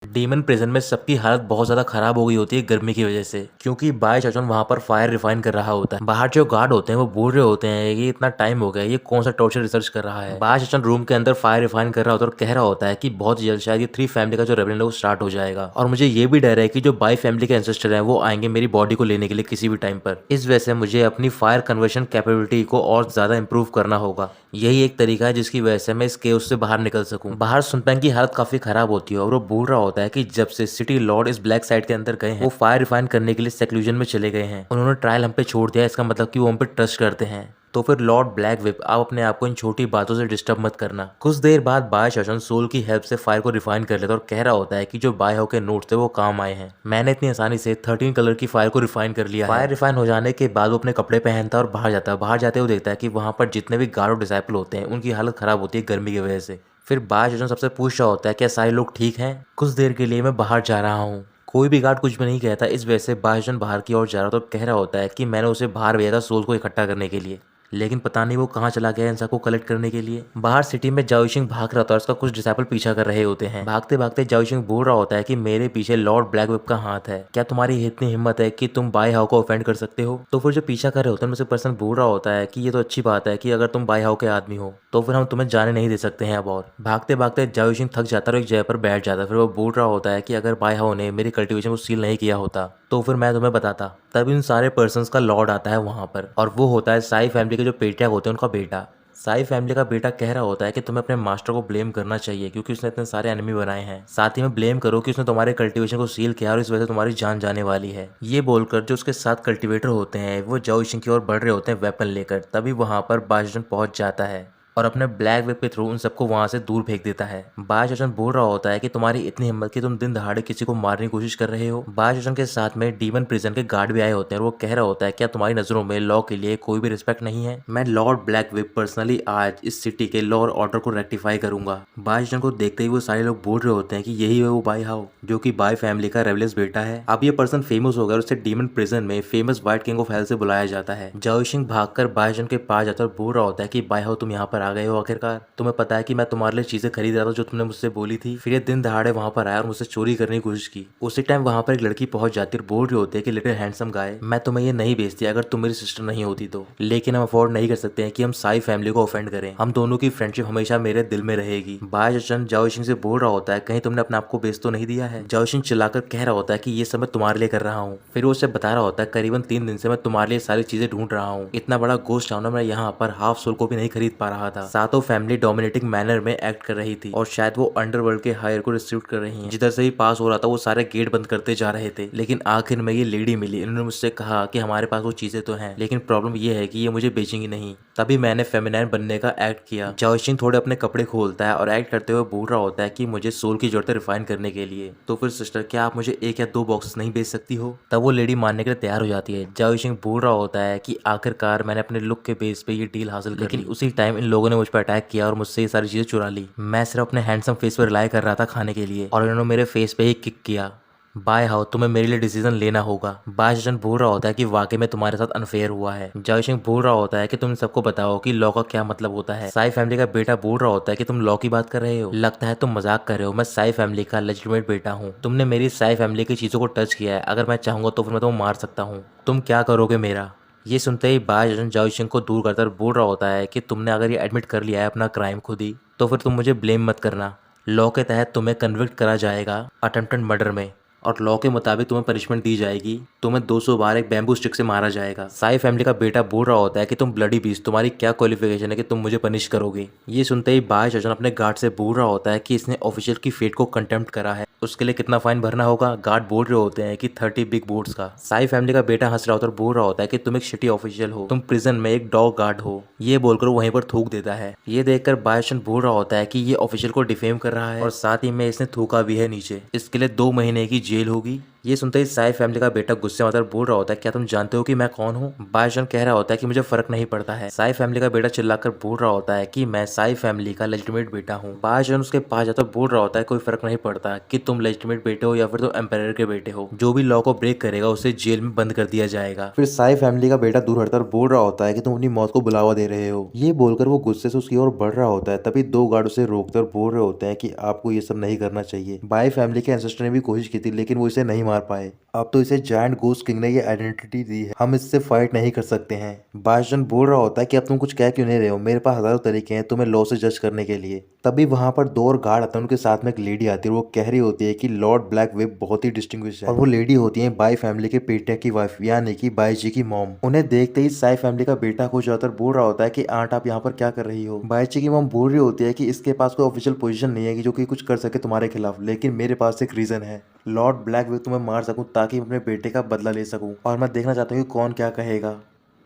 डीमन प्रिजन में सबकी हालत बहुत ज्यादा खराब हो गई होती है गर्मी की वजह से, क्योंकि बाय चाचन वहां पर फायर रिफाइन कर रहा होता है। बाहर जो गार्ड होते हैं वो बोल रहे होते हैं कि इतना टाइम हो गया, ये कौन सा टॉर्चर रिसर्च कर रहा है। बाय चाचन रूम के अंदर फायर रिफाइन कर रहा होता है और कह रहा होता है कि बहुत जल्द शायद ये 3 फैमिली का जो रेवलेंट है वो स्टार्ट हो जाएगा, और मुझे ये भी डर है कि जो बाय फैमिली के एंसेस्टर है वो आएंगे मेरी बॉडी को लेने के लिए किसी भी टाइम पर। इस वजह से मुझे अपनी फायर कन्वर्शन कैपेबिलिटी को और ज्यादा इंप्रूव करना होगा। यही एक तरीका है जिसकी वजह से मैं इस केओस से बाहर निकल सकूं। बाहर सुनपेंग की हालत काफी खराब होती है और वो बोल रहा होता है कि जब से सिटी लॉर्ड इस ब्लैक साइड के अंदर गए हैं, वो फायर रिफाइन करने के लिए सेक्लूजन में चले गए हैं। उन्होंने ट्रायल हम पे छोड़ दिया, इसका मतलब कि वो हम पे ट्रस्ट करते हैं। तो फिर लॉर्ड ब्लैक विप, आप अपने आप को इन छोटी बातों से डिस्टर्ब मत करना। कुछ देर बाद बायशोचन सोल की हेल्प से फायर को रिफाइन कर लेता और कह रहा होता है कि जो बायहाओ के नोट्स थे वो काम आए हैं। मैंने इतनी आसानी से 13 कलर की फायर को रिफाइन कर लिया। फायर रिफाइन हो जाने के बाद वो अपने कपड़े पहनता और बाहर जाता है। बाहर जाते हुए देखता है कि वहां पर जितने भी गार्ड और डिसाइपल होते हैं उनकी हालत खराब होती है गर्मी की वजह से। फिर बायशोचन सबसे पूछ रहा होता है क्या सारे लोग ठीक हैं? कुछ देर के लिए मैं बाहर जा रहा हूँ। कोई भी गार्ड कुछ भी नहीं कहता। इस वजह से बायशोचन बाहर की ओर जा रहा था और कह रहा होता है कि मैंने उसे बाहर भेजा था सोल को इकट्ठा करने के लिए, लेकिन पता नहीं वो कहाँ चला गया इन सबको कलेक्ट करने के लिए। बाहर सिटी में जाओशिंग भाग रहा था और उसका कुछ डिसाइपल पीछा कर रहे होते हैं। भागते भागते जाओशिंग बोल रहा होता है कि मेरे पीछे लॉर्ड ब्लैक विप का हाथ है, क्या तुम्हारी इतनी हिम्मत है कि तुम बाय हाउ को ऑफेंड कर सकते हो? तो फिर जो पीछा कर रहे होते हैं उनमें से पर्सन बोल रहा होता है कि ये तो अच्छी बात है कि अगर तुम बाय हाउ के आदमी हो तो फिर हम तुम्हें जाने नहीं दे सकते हैं अब। और भागते भागते जाओशिंग थक जाता है और एक जगह पर बैठ जाता है। फिर वो बोल रहा होता है कि अगर बाय हाउ ने मेरी कल्टीवेशन को सील नहीं किया होता तो फिर मैं तुम्हें बताता। तब इन सारे पर्सन्स का लॉर्ड आता है वहां पर, और वो होता है साई फैमिली के जो पेट्रियार्क होते हैं उनका बेटा। साई फैमिली का बेटा कह रहा होता है कि तुम्हें अपने मास्टर को ब्लेम करना चाहिए क्योंकि उसने इतने सारे एनिमी बनाए हैं। साथ ही में ब्लेम करो कि उसने तुम्हारे कल्टीवेशन को सील किया और इस वजह से तुम्हारी जान जाने वाली है। ये बोलकर जो उसके साथ कल्टीवेटर होते हैं वो जाओशिंग की ओर बढ़ रहे होते हैं वेपन लेकर। तभी वहां पर बायशोचन पहुंच जाता है और अपने ब्लैक वेब के थ्रू उन सबको वहां से दूर फेंक देता है। बायशोचन बोल रहा होता है कि तुम्हारी इतनी हिम्मत कि तुम दिन दहाड़े किसी को मारने की कोशिश कर रहे हो। बायशोचन के साथ में डीमन प्रिजन के गार्ड भी आए होते हैं और वो कह रहा होता है क्या तुम्हारी नजरों में लॉ के लिए कोई भी रिस्पेक्ट नहीं है? मैं लॉर्ड ब्लैक वेब पर्सनली आज इस सिटी के लॉ और ऑर्डर को रेक्टिफाई करूंगा। बायशोचन को देखते ही वो सारे लोग बोल रहे होते हैं कि यही है वो बाय हाउ जो कि बाय फैमिली का रेवलेस बेटा है। अब ये पर्सन फेमस हो गया और उसे डीमन प्रिजन में famous white king of hell से बुलाया जाता है। जाओशिंग भागकर बायशोचन के पास जाता और बोल रहा होता है कि बाय हाउ तुम यहाँ पर आ गए हो आखिरकार। तुम्हें पता है कि मैं तुम्हारे लिए चीजें खरीद रहा था जो तुमने मुझसे बोली थी। फिर ये दिन दहाड़े वहां पर आया और मुझसे चोरी करने की कोशिश की। उसी टाइम वहां पर एक लड़की पहुंच जाती है और बोल रही होती है कि लिटिल हैंडसम गाय, मैं तुम्हें ये नहीं बेचती अगर तुम मेरी सिस्टर नहीं होती तो, लेकिन हम अफोर्ड नहीं कर सकते हैं कि हम साई फैमिली को ऑफेंड करें। हम दोनों की फ्रेंडशिप हमेशा मेरे दिल में रहेगी। बायशोचन जाओशिंग से बोल रहा होता है कहीं तुमने अपने आप को बेच तो नहीं दिया है? जाओशिंग चिल्लाकर कह रहा होता है कि ये सब मैं तुम्हारे लिए कर रहा हूँ। फिर वो उसे बता रहा होता है करीबन 3 दिन से मैं तुम्हारे लिए सारी चीजें ढूंढ रहा हूँ। इतना बड़ा गोस्ट टाउन है, मैं यहाँ पर हाफ सोल को भी नहीं खरीद पा रहा था। सातों फैमिली डोमिनेटिंग मैनर में एक्ट कर रही थी और शायद वो अंडरवर्ल्ड के हायर को रिस्ट्रिक्ट कर रही हैं। जिधर से ही पास हो रहा था वो सारे गेट बंद करते जा रहे थे, लेकिन आखिर में ये लेडी मिली। इन्होंने मुझसे कहा कि हमारे पास वो चीजें तो हैं लेकिन प्रॉब्लम ये है कि ये मुझे बेचेंगी नहीं। तभी मैंने फेमिनाइन बनने का एक्ट किया। जाओशिंग थोड़े अपने कपड़े खोलता है और एक्ट करते हुए बोल रहा होता है कि मुझे सोल की जरूरत है रिफाइन करने के लिए। तो फिर सिस्टर क्या आप मुझे 1 या 2 बॉक्सेस नहीं बेच सकती हो? तब वो लेडी मानने के लिए तैयार हो जाती है। जाओशिंग बोल रहा होता है कि आखिरकार मैंने अपने लुक के बेस पे ये डील हासिल कर ली। लेकिन उसी टाइम इन लोगों ने मुझ पर अटैक किया और मुझसे ये सारी चीजें चुरा ली। मैं सिर्फ अपने हैंडसम फेस पर रिलाई कर रहा था खाने के लिए और इन्होंने मेरे फेस पे ही किक किया। बाय हाउ तुम्हें मेरे लिए डिसीजन लेना होगा। बायशोचन बोल रहा होता है कि वाकई में तुम्हारे साथ अनफेयर हुआ है। जाओशिंग बोल रहा होता है कि तुम सबको बताओ कि लॉ का क्या मतलब होता है। साई फैमिली का बेटा बोल रहा होता है कि तुम लॉ की बात कर रहे हो, लगता है तुम मजाक कर रहे हो। मैं साई फैमिली का लेजिटिमेट बेटा हूँ। तुमने मेरी साई फैमिली की चीजों को टच किया है, अगर मैं चाहूंगा तो फिर मैं तुम्हें मार सकता हूँ। तुम क्या करोगे मेरा? ये सुनते ही बायशोचन जाओशिंग को दूर करकर बोल रहा होता है कि तुमने अगर ये एडमिट कर लिया है अपना क्राइम खुद ही, तो फिर तुम मुझे ब्लेम मत करना। लॉ के तहत तुम्हें कन्विक्ट करा जाएगा अटेम्प्टेड मर्डर में और लॉ के मुताबिक तुम्हें पनिशमेंट दी जाएगी। तुम्हें 200 बार एक बैम्बू स्टिक से मारा जाएगा। साई फैमिली का बेटा बोल रहा होता है कि तुम ब्लडी बीस्ट, तुम्हारी क्या क्वालिफिकेशन है कि तुम मुझे पनिश करोगे? ये सुनते ही बायशोचन अपने गार्ड से बोल रहा होता है कि इसने ऑफिशियल की फेट को कंटेम्प्ट करा है, उसके लिए कितना फाइन भरना होगा? गार्ड बोल रहे होते हैं कि 30 बिग बोर्ड्स का। साई फैमिली का बेटा हंस रहा होता है और बोल रहा होता है कि तुम एक शिटी ऑफिशियल हो, तुम प्रिजन में एक डॉग गार्ड हो। ये बोलकर वहीं पर थूक देता है। ये देखकर बायशोचन बोल रहा होता है कि ये ऑफिशियल को डिफेम कर रहा है और साथ ही में इसने थूका भी है नीचे, इसके लिए 2 महीने की जेल होगी। ये सुनते ही साई फैमिली का बेटा गुस्से में आकर बोल रहा होता है क्या तुम जानते हो कि मैं कौन हूँ? बायशोचन कह रहा होता है कि मुझे फर्क नहीं पड़ता है। साई फैमिली का बेटा चिल्लाकर बोल रहा होता है कि मैं साई फैमिली का लेजिटिमेट बेटा हूँ। बायशोचन उसके पास जाकर बोल रहा होता है कोई फर्क नहीं पड़ता कि तुम लेजिटिमेट बेटे हो या फिर तुम एम्पायर के बेटे हो, जो भी लॉ को ब्रेक करेगा उसे जेल में बंद कर दिया जाएगा। फिर साई फैमिली का बेटा दूर हटकर बोल रहा होता है कि तुम अपनी मौत को बुलावा दे रहे हो। ये बोलकर वो गुस्से से उसकी ओर बढ़ रहा होता है। तभी 2 गार्ड उसे रोकते और बोल रहे होते हैं कि आपको ये सब नहीं करना चाहिए। बाय फैमिली के एंसेस्टर ने भी कोशिश की थी लेकिन वो इसे नहीं मार पाए। अब तो इसे जायंट गोस्ट किंग ने ये आइडेंटिटी दी है, हम इससे फाइट नहीं कर सकते हैं। बायजन बोल रहा होता है कि अब तुम कुछ कह क्यों नहीं रहे हो, मेरे पास हजारों तरीके हैं तुम्हें लॉ से जज करने के लिए। तभी वहां पर 2 और गार्ड आते हैं, उनके साथ में एक लेडी आती है और वो कह रही होती है कि लॉर्ड ब्लैक वेब बहुत ही डिस्टिंग्विश है और वो लेडी होती है बाई फैमिली के पेटिया की वाइफ यानी कि बाई जी की मॉम। उन्हें देखते ही साई फैमिली का बेटा खुश होकर बोल रहा होता है कि आंट आप यहाँ पर क्या कर रही हो। बाई जी की मॉम बोल रही होती है कि इसके पास कोई ऑफिशियल पोजीशन नहीं है कि जो कि कुछ कर सके तुम्हारे खिलाफ, लेकिन मेरे पास एक रीजन है, लॉर्ड ब्लैक वेब तुम्हें मार सकूं ताकि मैं अपने बेटे का बदला ले सकूं और मैं देखना चाहता हूँ कि कौन क्या कहेगा।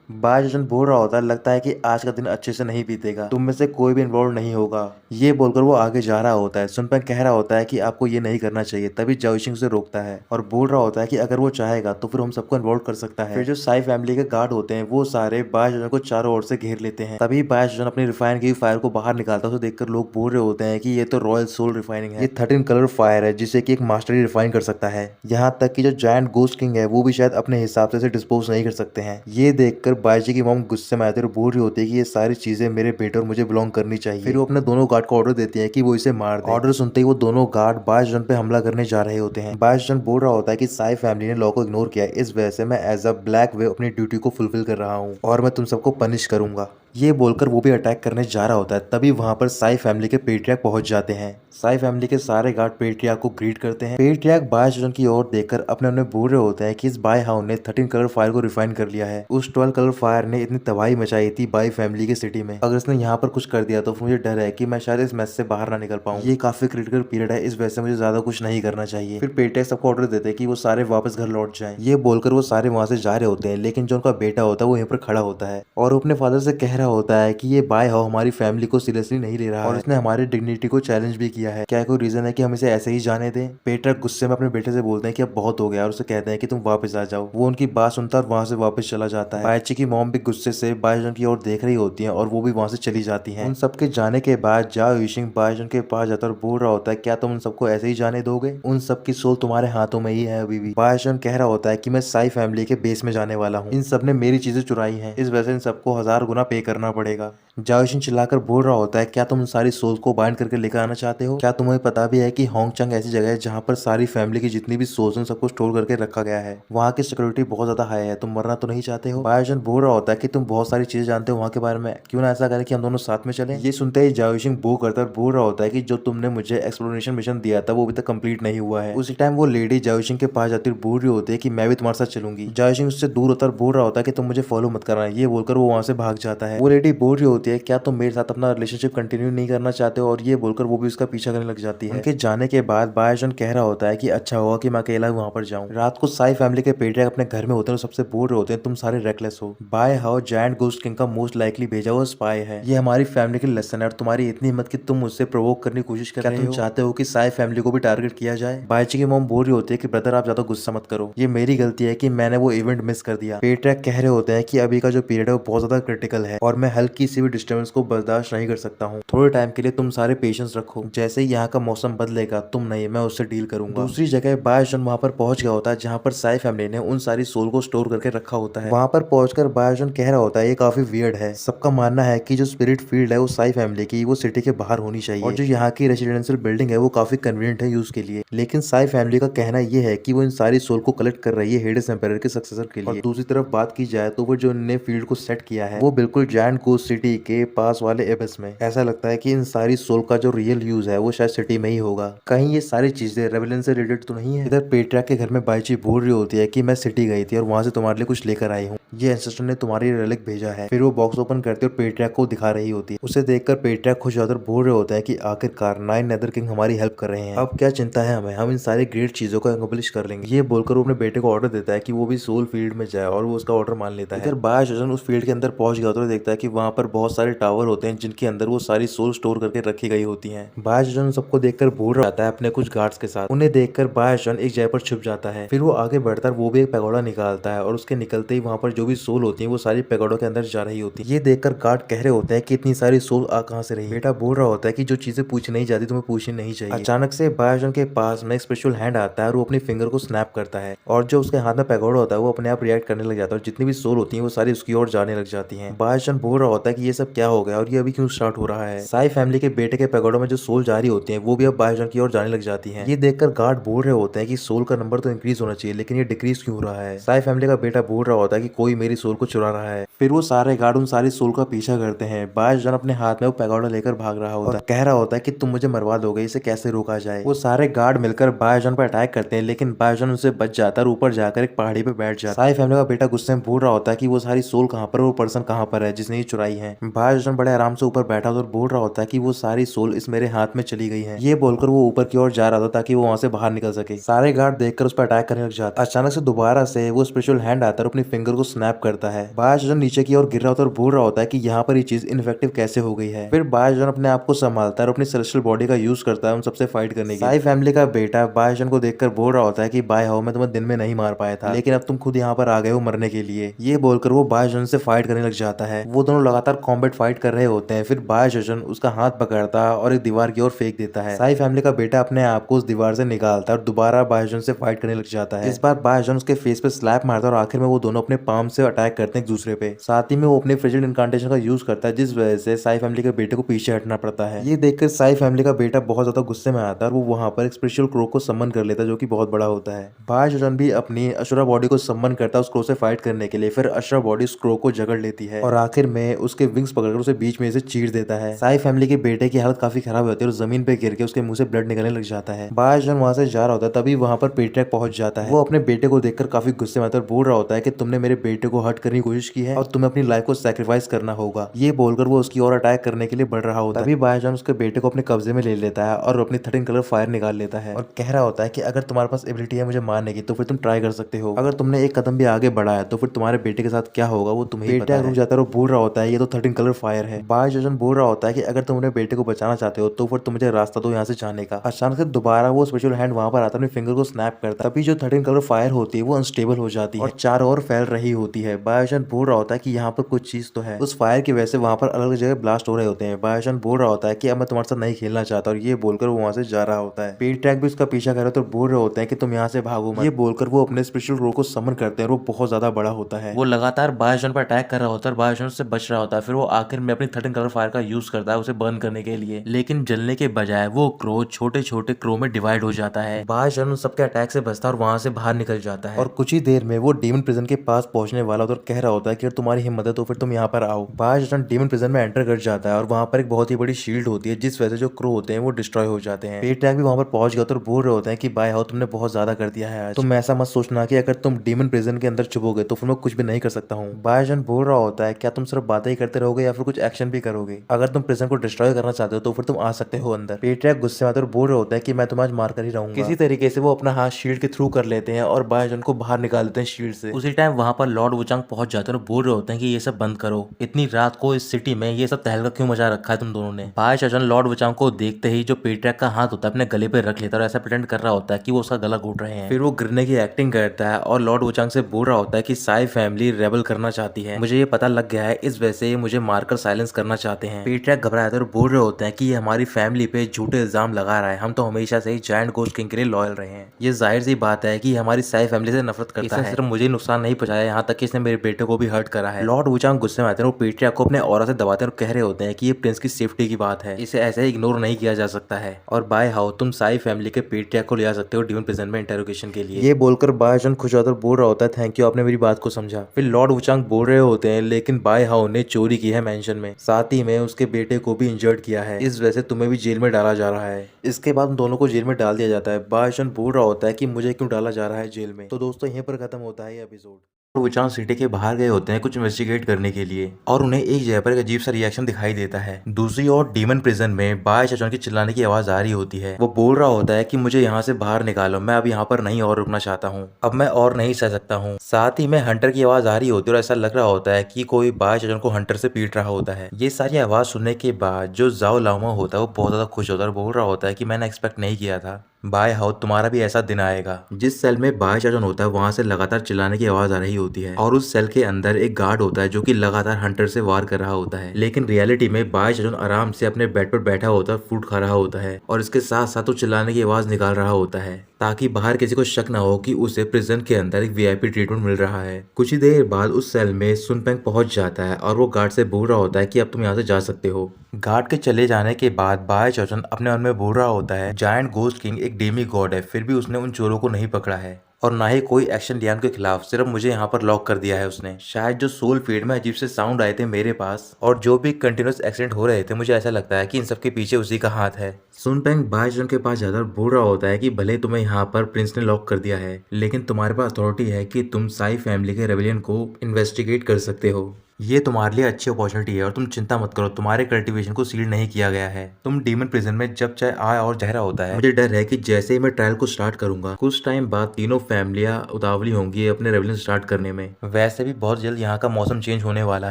बायजन बोल रहा होता है लगता है कि आज का दिन अच्छे से नहीं बीतेगा, तुम में से कोई भी इन्वॉल्व नहीं होगा। ये बोलकर वो आगे जा रहा होता है। सुनपेंग कह रहा होता है कि आपको ये नहीं करना चाहिए, तभी जाओशिंग उसे रोकता है और बोल रहा होता है कि अगर वो चाहेगा तो फिर हम सबको इन्वॉल्व कर सकता है। फिर जो साई फैमिली के गार्ड होते हैं वो सारे बायजन को चारों ओर से घेर लेते हैं। तभी बायजन अपनी रिफाइन की फायर को बाहर निकालता है, उसे देखकर लोग बोल रहे होते हैं कि ये तो रॉयल सोल रिफाइनिंग है, ये 13 कलर फायर है जिसे कि एक मास्टर ही रिफाइन कर सकता है। यहाँ तक कि जो जायंट गोस्ट किंग है वो भी शायद अपने हिसाब से इसे डिस्पोज नहीं कर सकते हैं। ये देखकर बायजी की मॉम गुस्से में आते और बोल रही होती है कि ये सारी चीजें मेरे बेटे और मुझे बिलोंग करनी चाहिए। फिर वो अपने दोनों गार्ड को ऑर्डर देती है कि वो इसे मार दे। ऑर्डर सुनते ही वो दोनों गार्ड बायजन पे हमला करने जा रहे होते हैं। बायजन बोल रहा होता है कि साई फैमिली ने लॉ को इग्नोर किया, इस वजह से मैं एज अ ब्लैक वे अपनी ड्यूटी को फुलफिल कर रहा हूँ और मैं तुम सबको पनिश करूंगा। ये बोलकर वो भी अटैक करने जा रहा होता है। तभी वहां पर साई फैमिली के पेट्रियार्क पहुंच जाते हैं। साई फैमिली के सारे गार्ड पेट्रियार्क को ग्रीट करते हैं। पेट्रियार्क बायजन की ओर देखकर अपने उन्हें बोल रहे होते हैं कि इस बाय हाउ ने 13 कलर फायर को रिफाइन कर लिया है। उस 12 कलर फायर ने इतनी तबाही मचाई थी बाई फैमिली के सिटी में, अगर इसने यहाँ पर कुछ कर दिया तो मुझे डर है कि मैं शायद इस मैच से बाहर ना निकल पाऊँ। ये काफी क्रिटिकल पीरियड है, इस वजह से मुझे ज्यादा कुछ नहीं करना चाहिए। फिर पेट्रियार्क सबको ऑर्डर देते हैं कि वो सारे वापस घर लौट जाएं। ये बोलकर वो सारे वहां से जा रहे होते हैं, लेकिन जो उनका बेटा होता है वो यहीं पर खड़ा होता है और वो अपने फादर से कह रहा होता है कि ये बाय हाउ हमारी फैमिली को सीरियसली नहीं ले रहा और इसने हमारी डिग्निटी को चैलेंज भी किया है। क्या कोई रीजन है कि हम इसे ऐसे ही जाने दें? पेट्रियार्क गुस्से में अपने बेटे से बोलते हैं कि अब बहुत हो गया और उसे कहते हैं कि तुम वापस आ जाओ। वो उनकी बात सुनता और वहां से वापस चला जाता है। बायची की मॉम भी गुस्से से बायजन की ओर देख रही होती है और वो भी वहां से चली जाती हैं। उन सबके जाने के बाद जाओ यूशिंग बायजन के पास जाता और बोल रहा होता है क्या तुम उन सबको ऐसे ही जाने दोगे? उन सबकी सोल तुम्हारे हाथों में ही है अभी भी। बायजन कह रहा होता है कि मैं साई फैमिली के बेस में जाने वाला हूँ, इन सब ने मेरी चीजें चुराई हैं, इस वजह से इन सबको 1000 गुना पे करना पड़ेगा। जाओशिंग चिल्लाकर बोल रहा होता है क्या तुम उन सारी सोल को बाइंड करके लेकर आना चाहते हो? क्या तुम्हें पता भी है कि होंगचंग ऐसी जगह है जहाँ पर सारी फैमिली की जितनी भी सोल्स हैं सबको स्टोर करके रखा गया है, वहाँ की सिक्योरिटी बहुत ज्यादा हाई है, तुम मरना तो नहीं चाहते हो? बायजन बोल रहा होता है कि तुम बहुत सारी चीजें जानते हो वहाँ के बारे में, क्यों ना ऐसा करें कि हम दोनों साथ में चलें? ये सुनते ही जाओशिंग बो करता और बोल रहा होता है कि जो तुमने मुझे एक्सप्लोरेशन मिशन दिया था वो अभी तक कंप्लीट नहीं हुआ है। उसी टाइम वो लेडी जाओशिंग के पास जाती और बोल रही होती है कि मैं भी तुम्हारे साथ चलूंगी। जाओशिंग उससे दूर होता और बोल रहा होता है कि तुम मुझे फॉलो मत करना। ये बोलकर वो वहां से भाग जाता है। वो लेडी बोल रही होती है क्या तुम मेरे साथ अपना रिलेशनशिप कंटिन्यू नहीं करना चाहते हो? और ये बोलकर वो भी उसका पीछा करने लग जाती है। उनके जाने के बाद बायजन कह रहा होता है कि अच्छा होगा कि मैं अकेला वहां पर जाऊं। रात को साई फैमिली के पेट्रियार्क अपने घर में होते हैं और सबसे बोल रहे होते हैं तुम सारे रेकलेस हो। By how giant ghost king का मोस्ट लाइकली भेजा हुआ स्पाई है, ये हमारी फैमिली के लेसन है और तुम्हारी इतनी हिम्मत कि तुम मुझसे प्रोवोक करने की कोशिश कर रहे हो। तुम चाहते हो कि साई फैमिली को भी टारगेट किया जाए? बायची की मॉम बोल रही होती है कि ब्रदर आप ज्यादा गुस्सा मत करो, ये मेरी गलती है कि मैंने वो इवेंट मिस कर दिया। पेट्रियार्क कह रहे होते हैं कि अभी का जो पीरियड है वो बहुत ज्यादा क्रिटिकल है और मैं हल्की सी भी डिस्टर्बेंस को बर्दाश्त नहीं कर सकता हूँ। थोड़े टाइम के लिए तुम सारे पेशेंस रखो, जैसे ही यहाँ का मौसम बदलेगा तुम नहीं मैं उससे डील करूंगा। दूसरी जगह बायजन वहाँ पर पहुंच गया होता है जहाँ पर साई फैमिली ने उन सारी सोल को स्टोर करके रखा होता है। वहाँ पर पहुंचकर बायजन कह रहा होता है ये काफी वियर्ड है, सबका मानना है कि जो स्पिरिट फील्ड है वो साई फैमिली की वो सिटी के बाहर होनी चाहिए और जो यहाँ की रेसिडेंशियल बिल्डिंग है वो काफी कन्वीनियंट है यूज के लिए, लेकिन साई फैमिली का कहना ये है कि वो इन सारी सोल को कलेक्ट कर रही है हेडेस एम्पायर के सक्सेसर के लिए। और दूसरी तरफ बात की जाए तो वो जो उन्होंने फील्ड को सेट किया है वो बिल्कुल जायंट गोस्ट सिटी के पास वाले एबस में। ऐसा लगता है कि इन सारी सोल का जो रियल यूज है वो शायद सिटी में ही होगा। कहीं ये सारी चीजें रेवेलन से रिलेटेड तो नहीं है? इधर पेट्रियार्क के घर में बायची बोल रही होती है कि मैं सिटी गई थी और वहां से तुम्हारे लिए कुछ लेकर आई हूँ, ये एंसेस्टर ने तुम्हारी रेलिक भेजा है। फिर वो बॉक्स ओपन करती है और पेट्रियार्क को दिखा रही होती है। उसे देखकर पेट्रियार्क खुश होकर बोल रहे होता है कि आखिरकार 9 नेदर किंग हमारी हेल्प कर रहे हैं, अब क्या चिंता है हमें, हम इन सारी ग्रेट चीजों को अकम्प्लिश कर लेंगे। ये बोलकर वो अपने बेटे को ऑर्डर देता है कि वो भी सोल फील्ड में जाए और वो उसका ऑर्डर मान लेता है। इधर बायजन उस फील्ड के अंदर पहुंच गया तो देखता है कि वहां पर बहुत सारे टावर होते हैं जिनके अंदर वो सारी सोल स्टोर करके रखी गई होती है। बायजन सबको देखकर बोल रहा है अपने कुछ गार्ड्स के साथ। उन्हें देखकर बायजन एक जगह पर छुप जाता है। फिर वो आगे बढ़ता है, वो भी एक पैगोडा निकालता है और उसके निकलते ही वहां पर जो भी सोल होती है वो सारी पैगोडा के अंदर जा रही होती है। ये देखकर गार्ड कह रहे होते हैं कि इतनी सारी सोल आ कहां से रही? बेटा बोल रहा होता है कि जो चीजें पूछी नहीं जाती तुम्हें पूछनी नहीं चाहिए। अचानक से बायजन के पास में एक स्पेशल हैंड आता है और वो अपनी फिंगर को स्नैप करता है और जो उसके हाथ में पैगोडा होता है वो अपने आप रिएक्ट करने लग जाता है और जितनी भी सोल होती है वो सारी उसकी ओर जाने लग जाती है। बायजन बोल रहा होता है कि ये सब सब क्या हो गया और ये अभी क्यों स्टार्ट हो रहा है। साई फैमिली के बेटे के पैगोडों में जो सोल जारी होती हैं वो भी अब बायोजन की ओर जाने लग जाती हैं। ये देखकर गार्ड बोल रहे होते हैं कि सोल का नंबर तो इंक्रीज होना चाहिए लेकिन ये डिक्रीज क्यों हो रहा है। साई फैमिली का बेटा बोल रहा होता है कि कोई मेरी सोल को चुरा रहा है। फिर वो सारे गार्ड उन सारी सोल का पीछा करते हैं। बायोजन अपने हाथ में वो पैगोडा लेकर भाग रहा होता है और कह रहा होता है कि तुम मुझे मरवा दोगे, इसे कैसे रोका जाए। वो सारे गार्ड मिलकर बायोजन पर अटैक करते हैं लेकिन बायोजन उनसे बच जाता है और ऊपर जाकर एक पहाड़ी पे बैठ जाता है। साई फैमिली का बेटा गुस्से में बोल रहा होता है कि वो सारी सोल कहाँ पर, वो पर्सन कहाँ पर है जिसने ये चुराई है। बायोजन बड़े आराम से ऊपर बैठा और बोल रहा होता है कि वो सारी सोल इस मेरे हाथ में चली गई है। ये बोलकर वो ऊपर की ओर जा रहा था ताकि वो वहां से बाहर निकल सके। सारे गार्ड देखकर उस पर अटैक करने लग जाते। अचानक से दोबारा से वो स्पिरिचुअल हैंड आता है और अपनी फिंगर को स्नैप करता है। बायोजन नीचे की ओर गिर रहा होता है और बोल रहा होता है कि यहाँ पर ये चीज इनफेक्टिव कैसे हो गई है। फिर बायोजन अपने आप को संभालता है और अपनी सेलेस्टियल बॉडी का यूज करता है उन सबसे फाइट करने की। साई फैमिली का बेटा बायोजन को देखकर बोल रहा होता है कि बाय हाउ, मैं तुम्हें दिन में नहीं मार पाया था लेकिन अब तुम खुद यहाँ पर आ गए हो मरने के लिए। ये बोलकर वो बायोजन से फाइट करने लग जाता है। वो दोनों लगातार कॉम्बैट फाइट कर रहे होते हैं। फिर बायोजन उसका हाथ पकड़ता है और एक दीवार की ओर फेंक देता है। साई फैमिली का बेटा अपने आप को उस दीवार से निकालता है और दोबारा बायोजन से फाइट करने लग जाता है। इस बार बायोजन उसके फेस पे स्लैप मारता है और आखिर में वो दोनों अपने पाम से अटैक करते हैं एक दूसरे पे। साथ ही में वो अपने फ्रिजिड इनकांटेशन का यूज करता है जिस वजह से साई फैमिली के बेटे को पीछे हटना पड़ता है। ये देखकर साई फैमिली का बेटा बहुत ज्यादा गुस्से में आता है और वो वहां पर एक स्पेशल क्रो को समन कर लेता है जो कि बहुत बड़ा होता है। बायोजन भी अपनी अशुरा बॉडी को समन करता है उस क्रो से फाइट करने के लिए। फिर अशुरा बॉडी उस क्रो को जकड़ लेती है और आखिर में उसके विंग्स पकड़कर उसे बीच में से चीर देता है। साई फैमिली के बेटे की हालत काफी खराब होती है और जमीन पे गिर के उसके मुंह से ब्लड निकलने लग जाता है। बायोजन वहां से जा रहा होता है तभी वहां पर पेट्रियाक पहुंच जाता है। वो अपने बेटे को देखकर काफी गुस्से में आता है और बोल रहा होता है कि तुमने मेरे बेटे को हर्ट करने की कोशिश की है और तुम्हें अपनी लाइफ को सैक्रिफाइस करना होगा। ये बोलकर वो उसकी ओर अटैक करने के लिए बढ़ रहा होता है। तभी बायोजन उसके बेटे को अपने कब्जे में ले लेता है और अपनी 13 कलर फायर निकाल लेता है और कह रहा होता है कि अगर तुम्हारे पास एबिलिटी है मुझे मारने की तो फिर तुम ट्राई कर सकते हो। अगर तुमने एक कदम भी आगे बढ़ा है तो फिर तुम्हारे बेटे के साथ क्या होगा वो तुम्हें पता है। रुक जाता है और बोल रहा होता है ये तो 13 कलर फायर है। बायोजन बोल रहा होता है कि अगर तुम अपने बेटे को बचाना चाहते हो तो फिर तुम मुझे रास्ता दो यहाँ से जाने का। अचानक से दोबारा वो स्पेशल हैंड वहां पर आता है, अपने फिंगर को स्नैप करता है। तभी जो 13 कलर फायर होती है वो अनस्टेबल हो जाती है और चारों ओर फैल रही होती है। बायोजन बोल रहा होता है कि यहाँ पर कुछ चीज तो है। उस फायर की वजह से वहां पर अलग अलग जगह ब्लास्ट हो रहे होते हैं। बायोजन बोल रहा होता है कि अब मैं तुम्हारे साथ नहीं खेलना चाहता और ये बोलकर वो वहां से जा रहा होता है। पेट्रियाक भी उसका पीछा कर रहे तो बोल रहे होते हैं कि तुम यहाँ से भागो मत। ये बोलकर वो अपने स्पेशल रो को समन करते हैं और वो बहुत ज्यादा बड़ा होता है। वो लगातार बायोजन पर अटैक कर रहा होता है और बायोजन से बच रहा होता है। फिर वो आखिर में अपनी 13 कलर फायर का यूज करता है उसे बर्न करने के लिए, लेकिन जलने के बजाय वो क्रो छोटे छोटे क्रो में डिवाइड हो जाता है। बायोजन उन सबके अटैक से बचता है और वहां से बाहर निकल जाता है और कुछ ही देर में वो डीमन प्रिजन के पास पहुंचने वाला होता है और कह रहा होता है कि अगर तुम्हारी हिम्मत है तो फिर तुम यहाँ पर आओ। बायोजन डीमन प्रिजन में एंटर कर जाता है और वहां पर एक बहुत ही बड़ी शील्ड होती है जिस वजह से जो क्रो होते हैं वो डिस्ट्रॉय हो जाते हैं। पेट्रियाक भी वहां पर पहुंच गया और बोल रहे होते हैं कि बाय हाउ तुमने बहुत ज्यादा कर दिया है आज। तुम ऐसा मत सोचना कि अगर तुम डीमन प्रिजन के अंदर छुपोगे तो फिर मैं कुछ भी नहीं कर सकता हूँ। बायोजन बोल रहा होता है क्या तुम सिर्फ बातें ही करते रहोगे या फिर कुछ एक्शन भी करोगे? अगर तुम प्रिजन को डिस्ट्रॉय करना चाहते हो तो फिर तुम आ सकते हो अंदर। पेट्रियाक गुस्से में आता है और बोल रहे होता है कि मैं तुम्हें आज मार कर ही रहूंगा। किसी तरीके से वो अपना हाथ शील्ड के थ्रू कर लेते हैं और बायोजन को बाहर निकाल देते हैं शील्ड से। उसी टाइम वहां पर लॉर्ड वुचांग पहुंच जाते हैं और बोल रहे होते हैं कि ये सब बंद करो, इतनी रात को इस सिटी में ये सब तहलका क्यों मचा रखा है तुम दोनों ने। बायोजन लॉर्ड वुचांग को देखते ही जो पेट्रियाक का हाथ होता है अपने गले पे रख लेता है और ऐसा प्रिटेंड कर रहा होता है कि वो उसका गला घोट रहे हैं। फिर वो गिरने की एक्टिंग करता है और लॉर्ड वुचांग से बोल रहा होता है कि साई फैमिली रेबल करना चाहती है, मुझे ये पता लग गया है, इस वजह से ये मुझे मारकर साइलेंस करना चाहते हैं। पेट्रियाक घबराया था और बोल रहे होते हैं कि ये हमारी फैमिली पे झूठे इल्जाम लगा रहा है, हम तो हमेशा से ही जायंट गोस्ट किंग के लिए लॉयल रहे हैं। ये जाहिर सी बात है कि हमारी साई फैमिली से नफरत करता है, सिर्फ मुझे नुकसान नहीं पहुंचाया, यहाँ तक कि इसने मेरे बेटे को भी हर्ट करा है। लॉर्ड वुचांग गुस्से में आते हैं और पेट्रियाक को अपने ऑरा से दबाते हैं और कह रहे होते हैं कि ये प्रिंस की सेफ्टी की बात है, इसे ऐसे इग्नोर नहीं किया जा सकता है और बाय हाउ तुम साई फैमिली के पेट्रियाक को ले आ सकते हो डीमन प्रिजन में इंटरोगेशन के लिए। ये बोलकर बायोजन खुश होकर बोल रहा होता है थैंक यू, आपने मेरी बात को समझा। फिर लॉर्ड वुचांग बोल रहे होते हैं लेकिन बाय हाउ ने चोरी की है मेंशन में, साथ ही में उसके बेटे को भी इंजर्ड किया है, इस वजह से तुम्हें भी जेल में डाला जा रहा है। इसके बाद उन दोनों को जेल में डाल दिया जाता है। बायोजन बोल रहा होता है कि मुझे क्यों डाला जा रहा है जेल में। तो दोस्तों यहीं पर खत्म होता है ये एपिसोड। वुचांग सिटी के बाहर गए होते हैं कुछ इन्वेस्टिगेट करने के लिए और उन्हें एक जगह पर एक अजीब सा रिएक्शन दिखाई देता है। दूसरी ओर डीमन प्रिजन में बायोजन की चिल्लाने की आवाज आ रही होती है। वो बोल रहा होता है कि मुझे यहाँ से बाहर निकालो, मैं अब यहाँ पर नहीं और रुकना चाहता हूँ, अब मैं और नहीं सह सकता हूँ। साथ ही में हंटर की आवाज आ रही होती है और ऐसा लग रहा होता है कि कोई बायोजन को हंटर से पीट रहा होता है। ये सारी आवाज सुनने के बाद जो जाओ लामा होता है वो बहुत ज्यादा खुश होता है और बोल रहा होता है कि मैंने एक्सपेक्ट नहीं किया था बाय हाउ तुम्हारा भी ऐसा दिन आएगा। जिस सेल में बायोजन होता है वहां से लगातार चिल्लाने की आवाज आ रही होती है और उस सेल के अंदर एक गार्ड होता है जो कि लगातार हंटर से वार कर रहा होता है, लेकिन रियलिटी में बायोजन आराम से अपने बेड पर बैठा होता है, फूड खा रहा होता है और इसके साथ साथ वो चिल्लाने की आवाज निकाल रहा होता है। ताकि बाहर किसी को शक ना हो कि उसे प्रिजन के अंदर एक वीआईपी ट्रीटमेंट मिल रहा है। कुछ ही देर बाद उस सेल में सुनपेंग पहुंच जाता है और वो गार्ड से बोल रहा होता है कि अब तुम यहाँ से जा सकते हो। गार्ड के चले जाने के बाद बाय चौचन अपने मन में बोल रहा होता है जायंट गोस्ट किंग एक डेमी गॉड है, फिर भी उसने उन चोरों को नहीं पकड़ा है और ना ही कोई एक्शन लिया उनके खिलाफ, सिर्फ मुझे यहाँ पर लॉक कर दिया है उसने। शायद जो सोल फीड में अजीब से साउंड आए थे मेरे पास और जो भी कंटिन्यूस एक्सीडेंट हो रहे थे, मुझे ऐसा लगता है कि इन सबके पीछे उसी का हाथ है। सुनपेंग बायचुन के पास जाकर बोल रहा होता है कि भले तुम्हें यहाँ पर प्रिंस ने लॉक कर दिया है, लेकिन तुम्हारे पास अथॉरिटी है कि तुम साई फैमिली के रेबेलियन को इन्वेस्टिगेट कर सकते हो। ये तुम्हारे लिए अच्छी अपॉर्चुनिटी है और तुम चिंता मत करो, तुम्हारे कल्टीवेशन को सील नहीं किया गया है। तुम डीमन प्रिजन में जब चाहे आए और जहरा होता है। मुझे डर है कि जैसे ही मैं ट्रायल को स्टार्ट करूंगा, कुछ टाइम बाद तीनों फैमिलियां उतावली होंगी अपने रेवलियन स्टार्ट करने में। वैसे भी बहुत जल्द यहाँ का मौसम चेंज होने वाला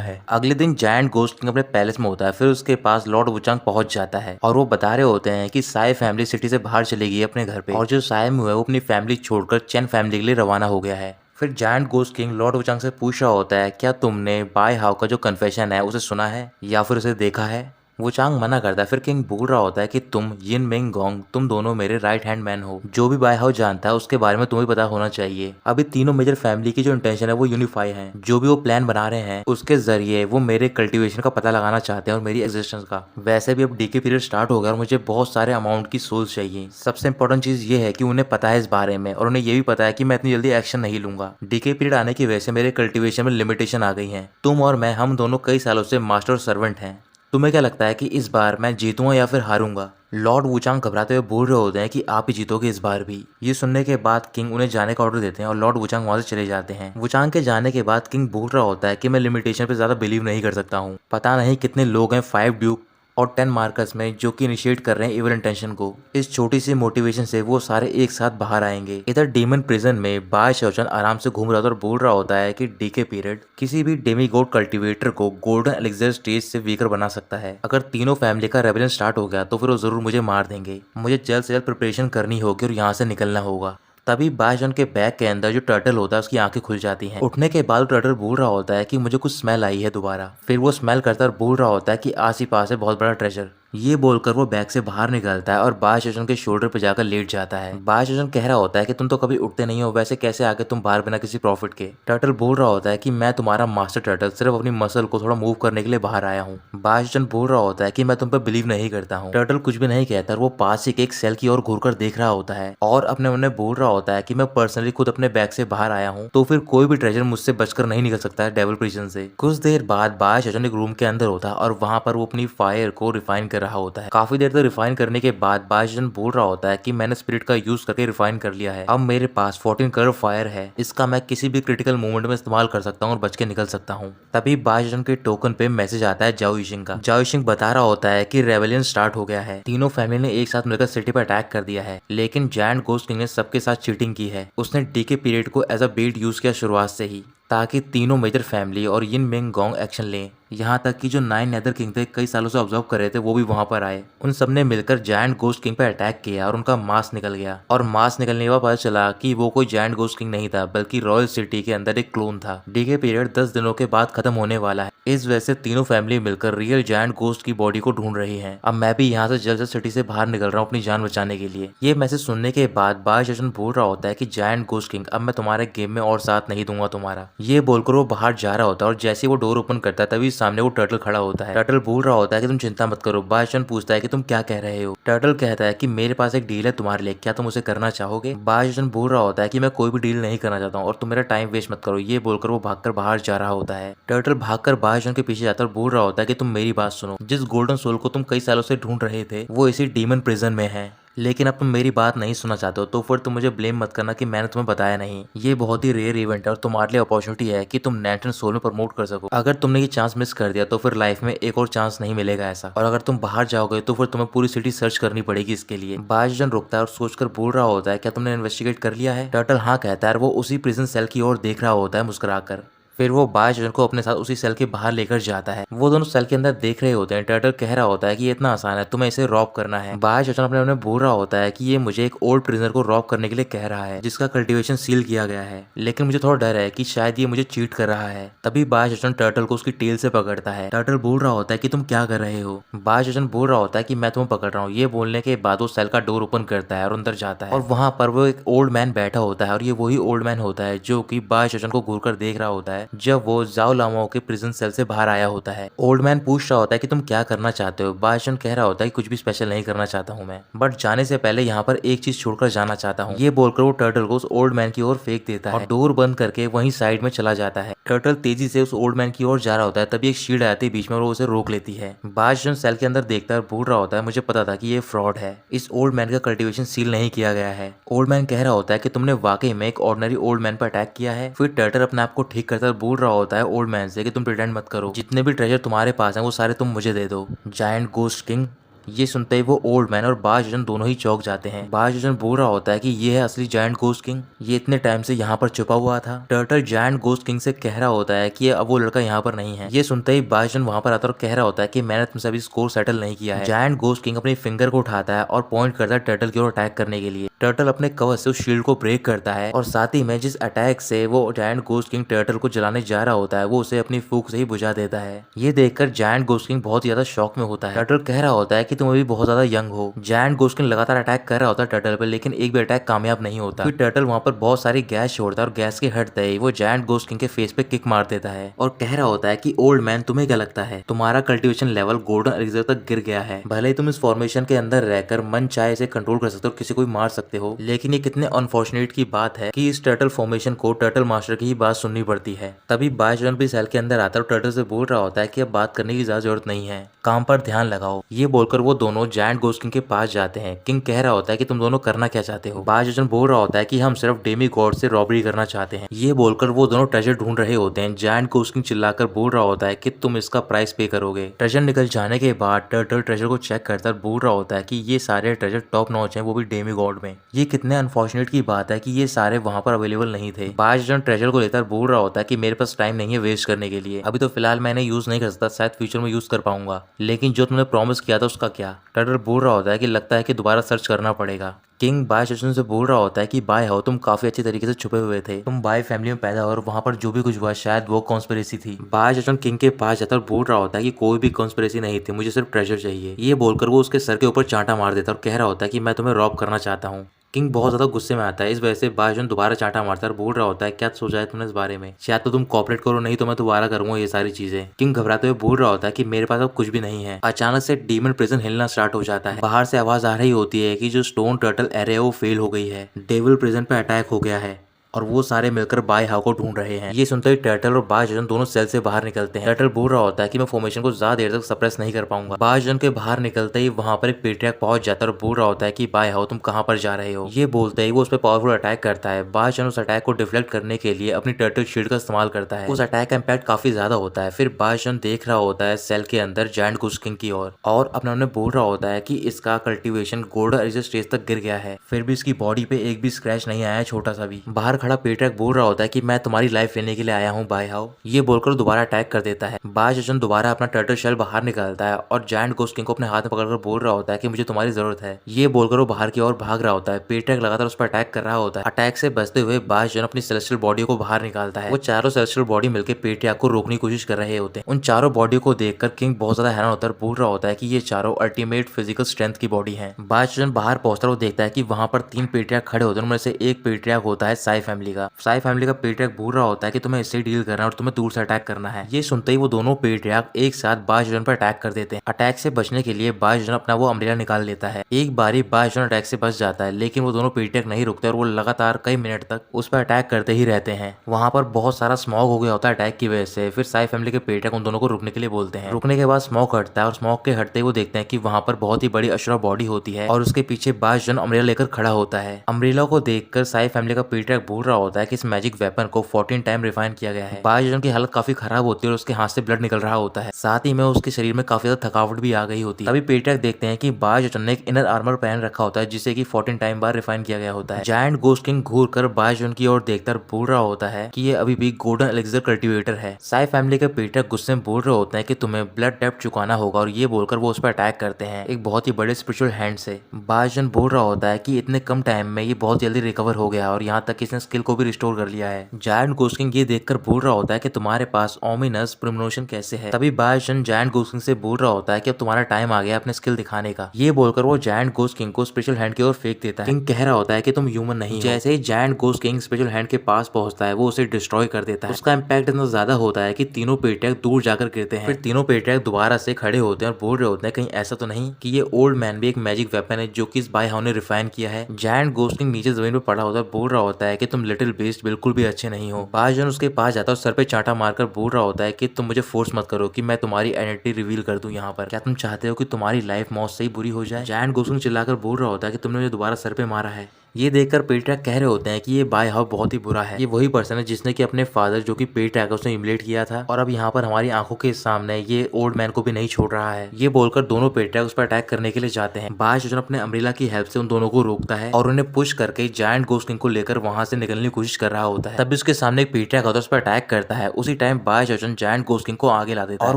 है। अगले दिन जायंट गोस्ट किंग अपने पैलेस में होता है, फिर उसके पास लॉर्ड वुचांग पहुंच जाता है और वो बता रहे होते हैं कि साई फैमिली सिटी से बाहर चली गई अपने घर पे और जो साई में है वो अपनी फैमिली छोड़कर चैन फैमिली के लिए रवाना हो गया है। फिर giant ghost king Lord Wuchang से पूछ रहा होता है क्या तुमने बाय हाउ का जो कन्फेशन है उसे सुना है या फिर उसे देखा है। वुचांग मना करता है। फिर किंग बोल रहा होता है कि तुम यिन मिंग गोंग, तुम दोनों मेरे राइट हैंड मैन हो, जो भी बाय हाउ जानता है उसके बारे में तुम्हें पता होना चाहिए। अभी तीनों मेजर फैमिली की जो इंटेंशन है वो यूनिफाई है, जो भी वो प्लान बना रहे हैं उसके जरिए वो मेरे कल्टीवेशन का पता लगाना चाहते हैं और मेरी एग्जिस्टेंस का। वैसे भी अब डीके पीरियड स्टार्ट हो गया और मुझे बहुत सारे अमाउंट की सोल्स चाहिए। सबसे इंपॉर्टेंट चीज ये है कि उन्हें पता है इस बारे में और उन्हें ये भी पता है कि मैं इतनी जल्दी एक्शन नहीं लूंगा। डीके पीरियड आने की वजह से मेरे कल्टीवेशन में लिमिटेशन आ गई है। तुम और मैं, हम दोनों कई सालों से मास्टर और सर्वेंट हैं। तुम्हें क्या लगता है कि इस बार मैं जीतूंगा या फिर हारूंगा। लॉर्ड वुचांग घबराते हुए बोल रहे होते हैं कि आप ही जीतोगे इस बार भी। ये सुनने के बाद किंग उन्हें जाने का ऑर्डर देते हैं और लॉर्ड वुचांग वहां से चले जाते हैं। वुचांग के जाने के बाद किंग बोल रहा होता है कि मैं लिमिटेशन पे ज्यादा बिलीव नहीं कर सकता हूँ। पता नहीं कितने लोग हैं 5 ड्यूक और 10 मार्कर्स में जो कि इनिशिएट कर रहे हैं इविल इंटेंशन को। इस छोटी सी मोटिवेशन से वो सारे एक साथ बाहर आएंगे। इधर डीमन प्रिजन में बाय शौचन आराम से घूम रहा था और बोल रहा होता है कि डीके पीरियड किसी भी डेमीगॉड कल्टीवेटर को गोल्डन एलिक्सर स्टेज से वीकर बना सकता है। अगर तीनों फैमिली का रेबेलियन स्टार्ट हो गया तो फिर वो जरूर मुझे मार देंगे। मुझे जल्द से जल्द प्रिपरेशन करनी होगी और यहाँ से निकलना होगा। तभी बायजन के बैग के अंदर जो टर्टल होता है उसकी आंखें खुल जाती हैं। उठने के बाद टर्टल बोल रहा होता है कि मुझे कुछ स्मेल आई है दोबारा। फिर वो स्मेल करता और बोल रहा होता है कि आस ही पास है बहुत बड़ा ट्रेजर। ये बोलकर वो बैग से बाहर निकलता है और बायशोजन के शोल्डर पे जाकर लेट जाता है। बायशोजन कह रहा होता है कि तुम तो कभी उठते नहीं हो, वैसे कैसे आगे तुम बाहर बिना किसी प्रॉफिट के। टर्टल बोल रहा होता है कि मैं तुम्हारा मास्टर टर्टल सिर्फ अपनी मसल को थोड़ा मूव करने के लिए बाहर आया हूँ। बायशोजन बोल रहा होता है कि मैं तुम पर बिलीव नहीं करता हूँ। टर्टल कुछ भी नहीं कहता, वो पास ही एक सेल की ओर घूरकर देख रहा होता है और अपने मन में बोल रहा होता है कि मैं पर्सनली खुद अपने बैग से बाहर आया हूँ, तो फिर कोई भी ट्रेजर मुझसे बचकर नहीं निकल सकता है डेविल प्रिजन से। कुछ देर बाद बायशोजन एक रूम के अंदर होता है और वहाँ पर वो अपनी फायर को रिफाइन कर रहा होता है। काफी देर तक रिफाइन करने के बाद बायशोजन बोल रहा होता है कि मैंने स्पिरिट का यूज करके रिफाइन कर लिया है। अब मेरे पास 14 कलर फायर है, इसका मैं किसी भी क्रिटिकल मोमेंट में इस्तेमाल कर सकता हूँ और बच के निकल सकता हूँ। तभी बायशोजन के टोकन पे मैसेज आता है जाओ यिशिंग का। जाओ यिशिंग बता रहा होता है कि रेबेलियन स्टार्ट हो गया है। तीनों फैमिली ने एक साथ मिलकर सिटी पर अटैक कर दिया है, लेकिन जायंट गोस्ट किंग ने सबके साथ चीटिंग की है। उसने डीके पीरियड को एज अ बेट यूज किया शुरुआत से ही, ताकि तीनों मेजर फैमिली और यिन मिंग गोंग एक्शन लें। यहाँ तक कि जो 9 नेदर किंग थे, कई सालों से ऑब्जर्व कर रहे थे, वो भी वहां पर आए। उन सबने मिलकर जायंट गोस्ट किंग पे अटैक किया और उनका मास्क निकल गया। और मास्क निकलने के बाद पता चला कि वो कोई जायंट गोस्ट किंग नहीं था, बल्कि रॉयल सिटी के अंदर एक क्लोन था। डीके पीरियड 10 दिनों के बाद खत्म होने वाला है। इस वजह से तीनों फैमिली मिलकर रियल जायंट गोस्ट की बॉडी को ढूंढ रही है। अब मैं भी यहाँ से जल्द से सिटी से बाहर निकल रहा हूँ अपनी जान बचाने के लिए। ये मैसेज सुनने के बाद बायशोजन बोल रहा होता है कि जायंट गोस्ट किंग, अब मैं तुम्हारे गेम में और साथ नहीं दूंगा तुम्हारा। ये बोलकर वो बाहर जा रहा होता है और जैसे वो डोर ओपन करता है तभी सामने वो टर्टल खड़ा होता है। टर्टल बोल रहा होता है कि तुम चिंता मत करो। बायशोजन पूछता है कि तुम क्या कह रहे हो। टर्टल कहता है कि मेरे पास एक डील है तुम्हारे लिए, क्या तुम उसे करना चाहोगे। बायशोजन बोल रहा होता है कि मैं कोई भी डील नहीं करना चाहता हूँ और तुम मेरा टाइम वेस्ट मत करो। ये बोलकर वो भागकर बाहर जा रहा होता है। टर्टल भागकर बायशोजन के पीछे जाता है और बोल रहा होता है कि तुम मेरी बात सुनो, जिस गोल्डन सोल को तुम कई सालों से ढूंढ रहे थे वो इसी डीमन प्रिजन में है, लेकिन अब तुम मेरी बात नहीं सुनना चाहते हो, तो फिर तुम मुझे ब्लेम मत करना कि मैंने तुम्हें बताया नहीं। ये बहुत ही रेयर इवेंट है और तुम्हारे लिए अपॉर्चुनिटी है कि तुम नेट एंड सोल में प्रमोट कर सको। अगर तुमने ये चांस मिस कर दिया तो फिर लाइफ में एक और चांस नहीं मिलेगा ऐसा। और अगर तुम बाहर जाओगे तो फिर तुम्हें पूरी सिटी सर्च करनी पड़ेगी इसके लिए। बायशोजन रुकता है और सोचकर बोल रहा होता है क्या तुमने इन्वेस्टिगेट कर लिया है। टर्टल हाँ कहता है। वो उसी प्रिजन सेल की ओर देख रहा होता है मुस्कुराकर। फिर वो बायजन को अपने साथ उसी सेल के बाहर लेकर जाता है। वो दोनों सेल के अंदर देख रहे होते हैं। टर्टल कह रहा होता है कि ये इतना आसान है, तुम्हें इसे रॉब करना है। बायजन अपने अपने बोल रहा होता है कि ये मुझे एक ओल्ड प्रिजनर को रॉब करने के लिए कह रहा है जिसका कल्टीवेशन सील किया गया है, लेकिन मुझे थोड़ा डर है कि शायद ये मुझे चीट कर रहा है। तभी बायजन टर्टल को उसकी टेल से पकड़ता है। टर्टल बोल रहा होता है कि तुम क्या कर रहे हो। बायजन बोल रहा होता है कि मैं तुम्हें पकड़ रहा हूँ। ये बोलने के बाद वो सेल का डोर ओपन करता है और अंदर जाता है और वहां पर वो एक ओल्ड मैन बैठा होता है और ये वही ओल्ड मैन होता है जो कि बायजन को घूर कर देख रहा होता है जब वो जाओ लामाओ के प्रिजन सेल से बाहर आया होता है। ओल्ड मैन पूछ रहा होता है कि तुम क्या करना चाहते हो। बायजन कह रहा होता है कि कुछ भी स्पेशल नहीं करना चाहता हूँ मैं, बट जाने से पहले यहाँ पर एक चीज छोड़कर जाना चाहता हूँ। ये बोलकर वो टर्टल को उस ओल्ड मैन की ओर फेंक देता है और डोर बंद करके वहीं साइड में चला जाता है। टर्टल तेजी से उस ओल्ड मैन की ओर जा रहा होता है, तभी एक शील्ड आती है बीच में और वो उसे रोक लेती है। बायजन सेल के अंदर देखता है और बोल रहा होता है मुझे पता था कि ये फ्रॉड है, इस ओल्ड मैन का कल्टीवेशन सील नहीं किया गया है। ओल्ड मैन कह रहा होता है कि तुमने वाकई में एक ऑर्डिनरी ओल्ड मैन पर अटैक किया है। फिर टर्टल अपने आप को ठीक करता बोल रहा होता है ओल्ड मैन से कि तुम प्रिटेंड मत करो, जितने भी ट्रेजर तुम्हारे पास हैं वो सारे तुम मुझे दे दो। Giant ghost king. ये सुनते ही वो ओल्ड मैन और बायजन दोनों ही चौंक जाते हैं। बायजन बोल रहा होता है कि ये है असली जायंट गोस्ट किंग, ये इतने टाइम से यहाँ पर छुपा हुआ था। टर्टल जायंट गोस्ट किंग से कह रहा होता है कि अब वो लड़का यहाँ पर नहीं है। ये सुनते ही बायजन वहाँ पर आता है और कह रहा होता है कि मैंने तुमसे अभी स्कोर सेटल नहीं किया है। जायंट गोस्ट किंग अपनी फिंगर को उठाता है और पॉइंट करता है टर्टल की ओर अटैक करने के लिए। टर्टल अपने कवच से उस शील्ड को ब्रेक करता है और साथ ही में जिस अटैक से वो जायंट गोस्ट किंग टर्टल को जलाने जा रहा होता है वो उसे अपनी फूंक से ही बुझा देता है। ये देखकर जायंट गोस्ट किंग बहुत ज्यादा शॉक में होता है। टर्टल कह रहा होता है कि तुम अभी बहुत ज्यादा यंग हो। जायंट गोस्ट किंग लगातार अटैक कर रहा होता है टर्टल पर, लेकिन एक भी अटैक कामयाब नहीं होता। फिर टर्टल वहाँ पर बहुत सारी गैस छोड़ता है और गैस के हटते ही वो जायंट गोस्ट किंग के फेस पे किक मार देता है और कह रहा होता है कि ओल्ड मैन तुम्हें क्या लगता है तुम्हारा कल्टीवेशन लेवल गोल्डन एलिक्सर तक गिर गया है। भले ही तुम इस फॉर्मेशन के अंदर रहकर मन चाहे इसे कंट्रोल कर सकते हो, किसी को भी मार सकते हो, लेकिन ये कितने अनफॉर्चुनेट की बात है कि इस टर्टल फॉर्मेशन को टर्टल मास्टर की ही बात सुननी पड़ती है। तभी बायजन भी सेल के अंदर आता है और टर्टल से बोल रहा होता है कि अब बात करने की ज्यादा जरूरत नहीं है, काम पर ध्यान लगाओ। ये बोलकर वो दोनों जायंट गोस्ट किंग के पास जाते हैं। किंग कह रहा होता है कि तुम दोनों करना क्या चाहते हो। बायजन बोल रहा होता है कि हम सिर्फ डेमी गॉड से रॉबरी करना चाहते हैं। ये बोलकर वो दोनों ट्रेजर ढूंढ रहे होते हैं। जायंट गोस्ट किंग चिल्लाकर बोल रहा होता है कि तुम इसका प्राइस पे करोगे। ट्रेजर निकल जाने के बाद टर्टल ट्रेजर को चेक करता बोल रहा होता है कि ये सारे ट्रेजर टॉप नॉच हैं, वो भी डेमी गॉड में। ये कितने अनफॉर्चुनेट की बात है कि ये सारे वहां पर अवेलेबल नहीं थे। बायजन ट्रेजर को लेकर बोल रहा होता है कि मेरे पास टाइम नहीं है वेस्ट करने के लिए, अभी तो फिलहाल मैंने यूज नहीं कर सकता, शायद फ्यूचर में यूज कर पाऊंगा, लेकिन जो तुमने प्रॉमिस किया था उसका क्या। टर्टल बोल रहा होता है कि लगता है कि दोबारा सर्च करना पड़ेगा। किंग बायजन से बोल रहा होता है कि बाय हाउ तुम काफी अच्छे तरीके से छुपे हुए थे, तुम बाय फैमिली में पैदा हो और वहां पर जो भी कुछ हुआ शायद वो कॉन्स्पिरेसी थी। बायजन किंग के पास जाता और बोल रहा होता है कि कोई भी कॉन्स्पिरेसी नहीं थी, मुझे सिर्फ ट्रेजर चाहिए। ये बोलकर वो उसके सर के ऊपर चांटा मार देता और कह रहा होता है कि मैं तुम्हें रॉब करना चाहता हूँ। किंग बहुत ज्यादा गुस्से में आता है, इस वजह से बायजन दोबारा चांटा मारता है और बोल रहा होता है क्या सोचा है तुमने इस बारे में, शायद तो तुम कॉपरेट करो, नहीं तो मैं दोबारा करूंगा ये सारी चीजें। किंग घबराते हुए बोल रहा होता है कि मेरे पास अब कुछ भी नहीं है। अचानक से डीमन प्रिजन हिलना स्टार्ट हो जाता है। बाहर से आवाज आ रही होती है कि जो स्टोन टर्टल एरे है वो फेल हो गई है, डेविल प्रिजन पे अटैक हो गया है और वो सारे मिलकर बाय हाउ को ढूंढ रहे हैं। ये सुनते ही टर्टल और बायजन दोनों सेल से बाहर निकलते हैं। टर्टल बोल रहा होता है कि मैं फॉर्मेशन को ज्यादा देर तक सप्रेस नहीं कर पाऊंगा। बायजन के बाहर निकलते ही वहां पर एक पेट्रियार्क पहुंच जाता है और बोल रहा होता है कि बाय हाउ तुम कहां पर जा रहे हो। ये बोलते ही वो उस पर पावरफुल अटैक करता है। बायजन उस अटैक को डिफ्लेक्ट करने के लिए अपनी टर्टल शील्ड का इस्तेमाल करता है। उस अटैक का इम्पैक्ट काफी ज्यादा होता है। फिर बायजन देख रहा होता है सेल के अंदर जायंट गोस्ट किंग की ओर और अपने बोल रहा होता है कि इसका कल्टीवेशन गोल्डन एलिक्सर स्टेज तक गिर गया है, फिर भी इसकी बॉडी पे एक भी स्क्रैच नहीं आया है, छोटा सा भी। बाहर खड़ा पेट्रियार्क बोल होता है कि मैं तुम्हारी लाइफ लेने के लिए आया हूँ बाय हाउ। ये बोलकर दोबारा अटैक कर देता है। बायजन दोबारा अपना टर्टल शेल बाहर निकालता है और जायंट गोस्ट किंग को अपने हाथ में पकड़कर बोल रहा होता है कि मुझे तुम्हारी जरूरत है। ये बोलकर वो बाहर की ओर भाग रहा होता है। पेट्रियार्क लगातार उस पर अटैक कर रहा होता है। अटैक से बचते हुए बायजन अपनी सेलेस्टियल बॉडी को बाहर निकालता है। वो चारों सेलेस्टियल बॉडी मिलकर पेट्रियार्क को रोकने की कोशिश कर रहे होते हैं। उन चारों बॉडी को देखकर किंग बहुत ज्यादा हैरान होता है, बोल रहा होता है कि ये चारों अल्टीमेट फिजिकल स्ट्रेंथ की बॉडी है। बायजन बाहर पहुंचता वो देखता है कि वहां पर 3 पेट्रियार्क खड़े होते हैं, उनमें से एक पेट्रियार्क होता है साई फैमिली का। साई फैमिली का पेट्रियार्क बोल रहा होता है कि तुम्हें इससे डील करना है और तुम्हें दूर से अटैक करना है। ये सुनते ही वो दोनों पेट्रियार्क एक साथ बायजन पर अटैक कर देते हैं। अटैक से बचने के लिए बायजन अपना वो अम्ब्रेला निकाल लेता है। एक बारी बायजन अटैक से बच जाता है, लेकिन वो दोनों पेट्रियार्क नहीं रुकते और वो लगातार कई मिनट तक उस पर अटैक करते ही रहते हैं। वहां पर बहुत सारा स्मॉग हो गया होता है अटैक की वजह से। फिर साई फैमिली के पेट्रियार्क उन दोनों को रुकने के लिए बोलते हैं। रुकने के बाद स्मॉग हटता है और स्मॉग के हटते ही वो देखते हैं कि वहां पर बहुत ही बड़ी अशुरा बॉडी होती है और उसके पीछे बायजन अम्ब्रेला लेकर खड़ा होता है। अम्ब्रेला को देखकर साई फैमिली का पेट्रियार्क बोल रहा होता है कि इस मैजिक वेपन को 14 टाइम रिफाइन किया गया है। बायजन की हालत काफी खराब होती है और उसके हाथ से ब्लड निकल रहा होता है। साथ ही में उसके शरीर में काफी ज्यादा थकावट भी आ गई होती है। तभी पेट्रियाक देखते हैं कि बायजन ने एक इनर आर्मर पहन रखा होता है जिसे कि 14 टाइम बार रिफाइन किया गया होता है। जायंट घोस्ट किंग घूर कर बायजन की ओर देखकर बोल रहा होता है कि ये अभी भी गोल्डन एलिक्सर कल्टीवेटर है। साई फैमिली के पेट्रियाक गुस्से में बोल रहे होते हैं कि तुम्हें ब्लड डेब्ट चुकाना होगा और ये बोलकर वो उस पर अटैक करते हैं एक बहुत ही बड़े स्पिरिचुअल हैंड से। बायजन बोल रहा होता है कि इतने कम टाइम में ये बहुत जल्दी रिकवर हो गया और यहाँ तक कि इसने स्किल को भी रिस्टोर कर लिया है। जायंट घोस्ट किंग ये देखकर बोल रहा होता है कि तुम्हारे पास ओमिनस प्रिमोशन कैसे है। तभी बायजन जायंट घोस्ट किंग से बोल रहा होता है कि अब तुम्हारा टाइम आ गया अपने स्किल दिखाने का। ये बोलकर वो जायंट घोस्ट किंग को स्पेशल हैंड की ओर फेंक देता है। किंग कह रहा होता है कि तुम ह्यूमन नहीं हो। जैसे ही giant ghost king special hand के पास पहुंचता है वो उसे डिस्ट्रॉय कर देता है। उसका इम्पैक्ट इतना ज्यादा होता है कि तीनों पेट्रियाक दूर जाकर गिरते हैं। फिर तीनों पेट्रियाक दोबारा से खड़े होते हैं और बोल रहे होते हैं कहीं ऐसा तो नहीं कि ये ओल्ड मैन भी एक मैजिक वेपन है जो कि इस बाय हाउ ने रिफाइन किया है। जायंट घोस्ट किंग नीचे जमीन पर पड़ा होता है बोल रहा होता है कि तुम लिटिल बेस्ट बिल्कुल भी अच्छे नहीं हो। बायजन उसके पास जाता है और सर पे चांटा मारकर बोल रहा होता है कि तुम मुझे फोर्स मत करो कि मैं तुम्हारी आइडेंटिटी रिवील कर दूं यहाँ पर। क्या तुम चाहते हो कि तुम्हारी लाइफ मौत से ही बुरी हो जाए। जायंट घोस्ट किंग चिल्लाकर बोल रहा होता है कि तुमने मुझे दोबारा सर पे मारा है। ये देखकर पेट्रियाक कह रहे होते हैं कि ये बाय हाउ बहुत ही बुरा है। ये वही पर्सन है जिसने कि अपने फादर जो कि पेट्रियाक है उसने इमुलेट किया था और अब यहाँ पर हमारी आंखों के सामने ये ओल्ड मैन को भी नहीं छोड़ रहा है। ये बोलकर दोनों पेट्रियाक उस पर अटैक करने के लिए जाते हैं। बायजन अपने अम्ब्रेला की हेल्प से उन दोनों को रोकता है और उन्हें पुश करके जायंट घोस्ट किंग को लेकर वहां से निकलने की कोशिश कर रहा होता है। तभी उसके सामने एक पेट्रियाक होता है उस पर अटैक करता है। उसी टाइम बायजन जायंट घोस्ट किंग को आगे ला देता है और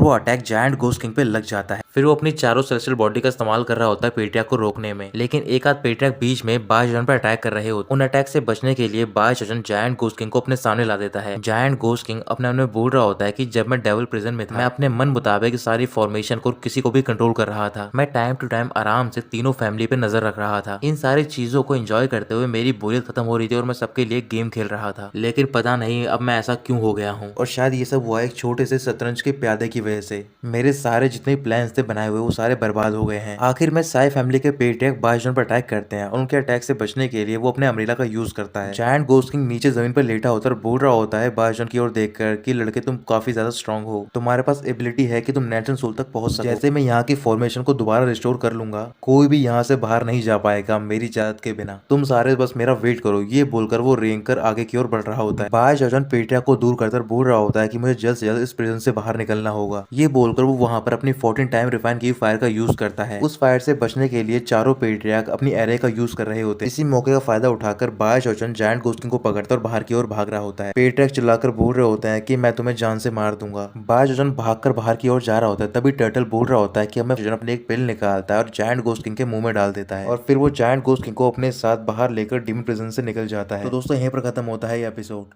वो अटैक जायंट घोस्ट किंग पे लग जाता है। फिर वो अपनी चारों सेलेस्टियल बॉडी का इस्तेमाल कर रहा होता है पेट्रियाक को रोकने में, लेकिन एक आध पेट्रियाक बीच में बायजन पर अटैक कर रहे होते। उन अटैक से बचने के लिए बायजन जायंट घोस्ट किंग को अपने सामने ला देता है। जायंट घोस्ट किंग अपने में बोल रहा होता है कि जब मैं डेविल प्रिजन में था मैं अपने मन मुताबिक सारी फॉर्मेशन को किसी को भी कंट्रोल कर रहा था। मैं टाइम टू टाइम आराम से तीनों फैमिली पे नजर रख रहा था। इन सारी चीजों को एंजॉय करते हुए मेरी बोरियत खत्म हो रही थी और मैं सबके लिए गेम खेल रहा था, लेकिन पता नहीं अब मैं ऐसा क्यों हो गया हूँ। और शायद ये सब हुआ एक छोटे से शतरंज के प्यादे की वजह से। मेरे सारे जितने प्लान्स थे बनाए हुए वो सारे बर्बाद हो गए हैं। आखिर में साई फैमिली के पेट्रियाक बायजन पर अटैक करते हैं और उनके अटैक से बचने के लिए वो अपने अम्ब्रेला का यूज करता है। जायंट घोस्ट किंग नीचे जमीन पर लेटा होता है और बोल रहा होता है बायजन की ओर देखकर कि लड़के तुम काफी ज्यादा स्ट्रांग हो, तुम्हारे पास एबिलिटी है कि तुम नेचुरल सोल तक पहुंच सको। जैसे मैं यहाँ की फॉर्मेशन को दोबारा रिस्टोर कर लूंगा कोई भी यहाँ से बाहर नहीं जा पाएगा मेरी इजाजत के बिना, तुम सारे बस मेरा वेट करो। ये बोलकर वो रेंग कर आगे की ओर बढ़ रहा होता है। बायजन पेट्रियाक को दूर करकर बोल रहा होता है कि मुझे जल्द से जल्द इस प्रिजन से बाहर निकलना होगा। ये बोलकर वो वहां पर अपनी 14 टाइम रिफाइन की फायर का यूज करता है। उस फायर से बचने के लिए चारों पेट्रियाक अपनी एरे का यूज कर रहे होते हैं। इसी मौके का फायदा उठाकर बायजन जायंट घोस्ट किंग को पकड़ता और बाहर की ओर भाग रहा होता है। पेट्रियाक चिल्लाकर बोल रहे होते हैं कि मैं तुम्हें जान से मार दूंगा। बायजन भागकर बाहर की ओर जा रहा होता है। तभी टर्टल बोल रहा होता है कि मैं अपने एक पिल निकालता है और जायंट घोस्ट किंग के मुंह में डाल देता है और फिर वो जायंट घोस्ट किंग को अपने साथ बाहर लेकर डीमन प्रिजन से निकल जाता है। तो दोस्तों यहीं पर खत्म होता है ये एपिसोड।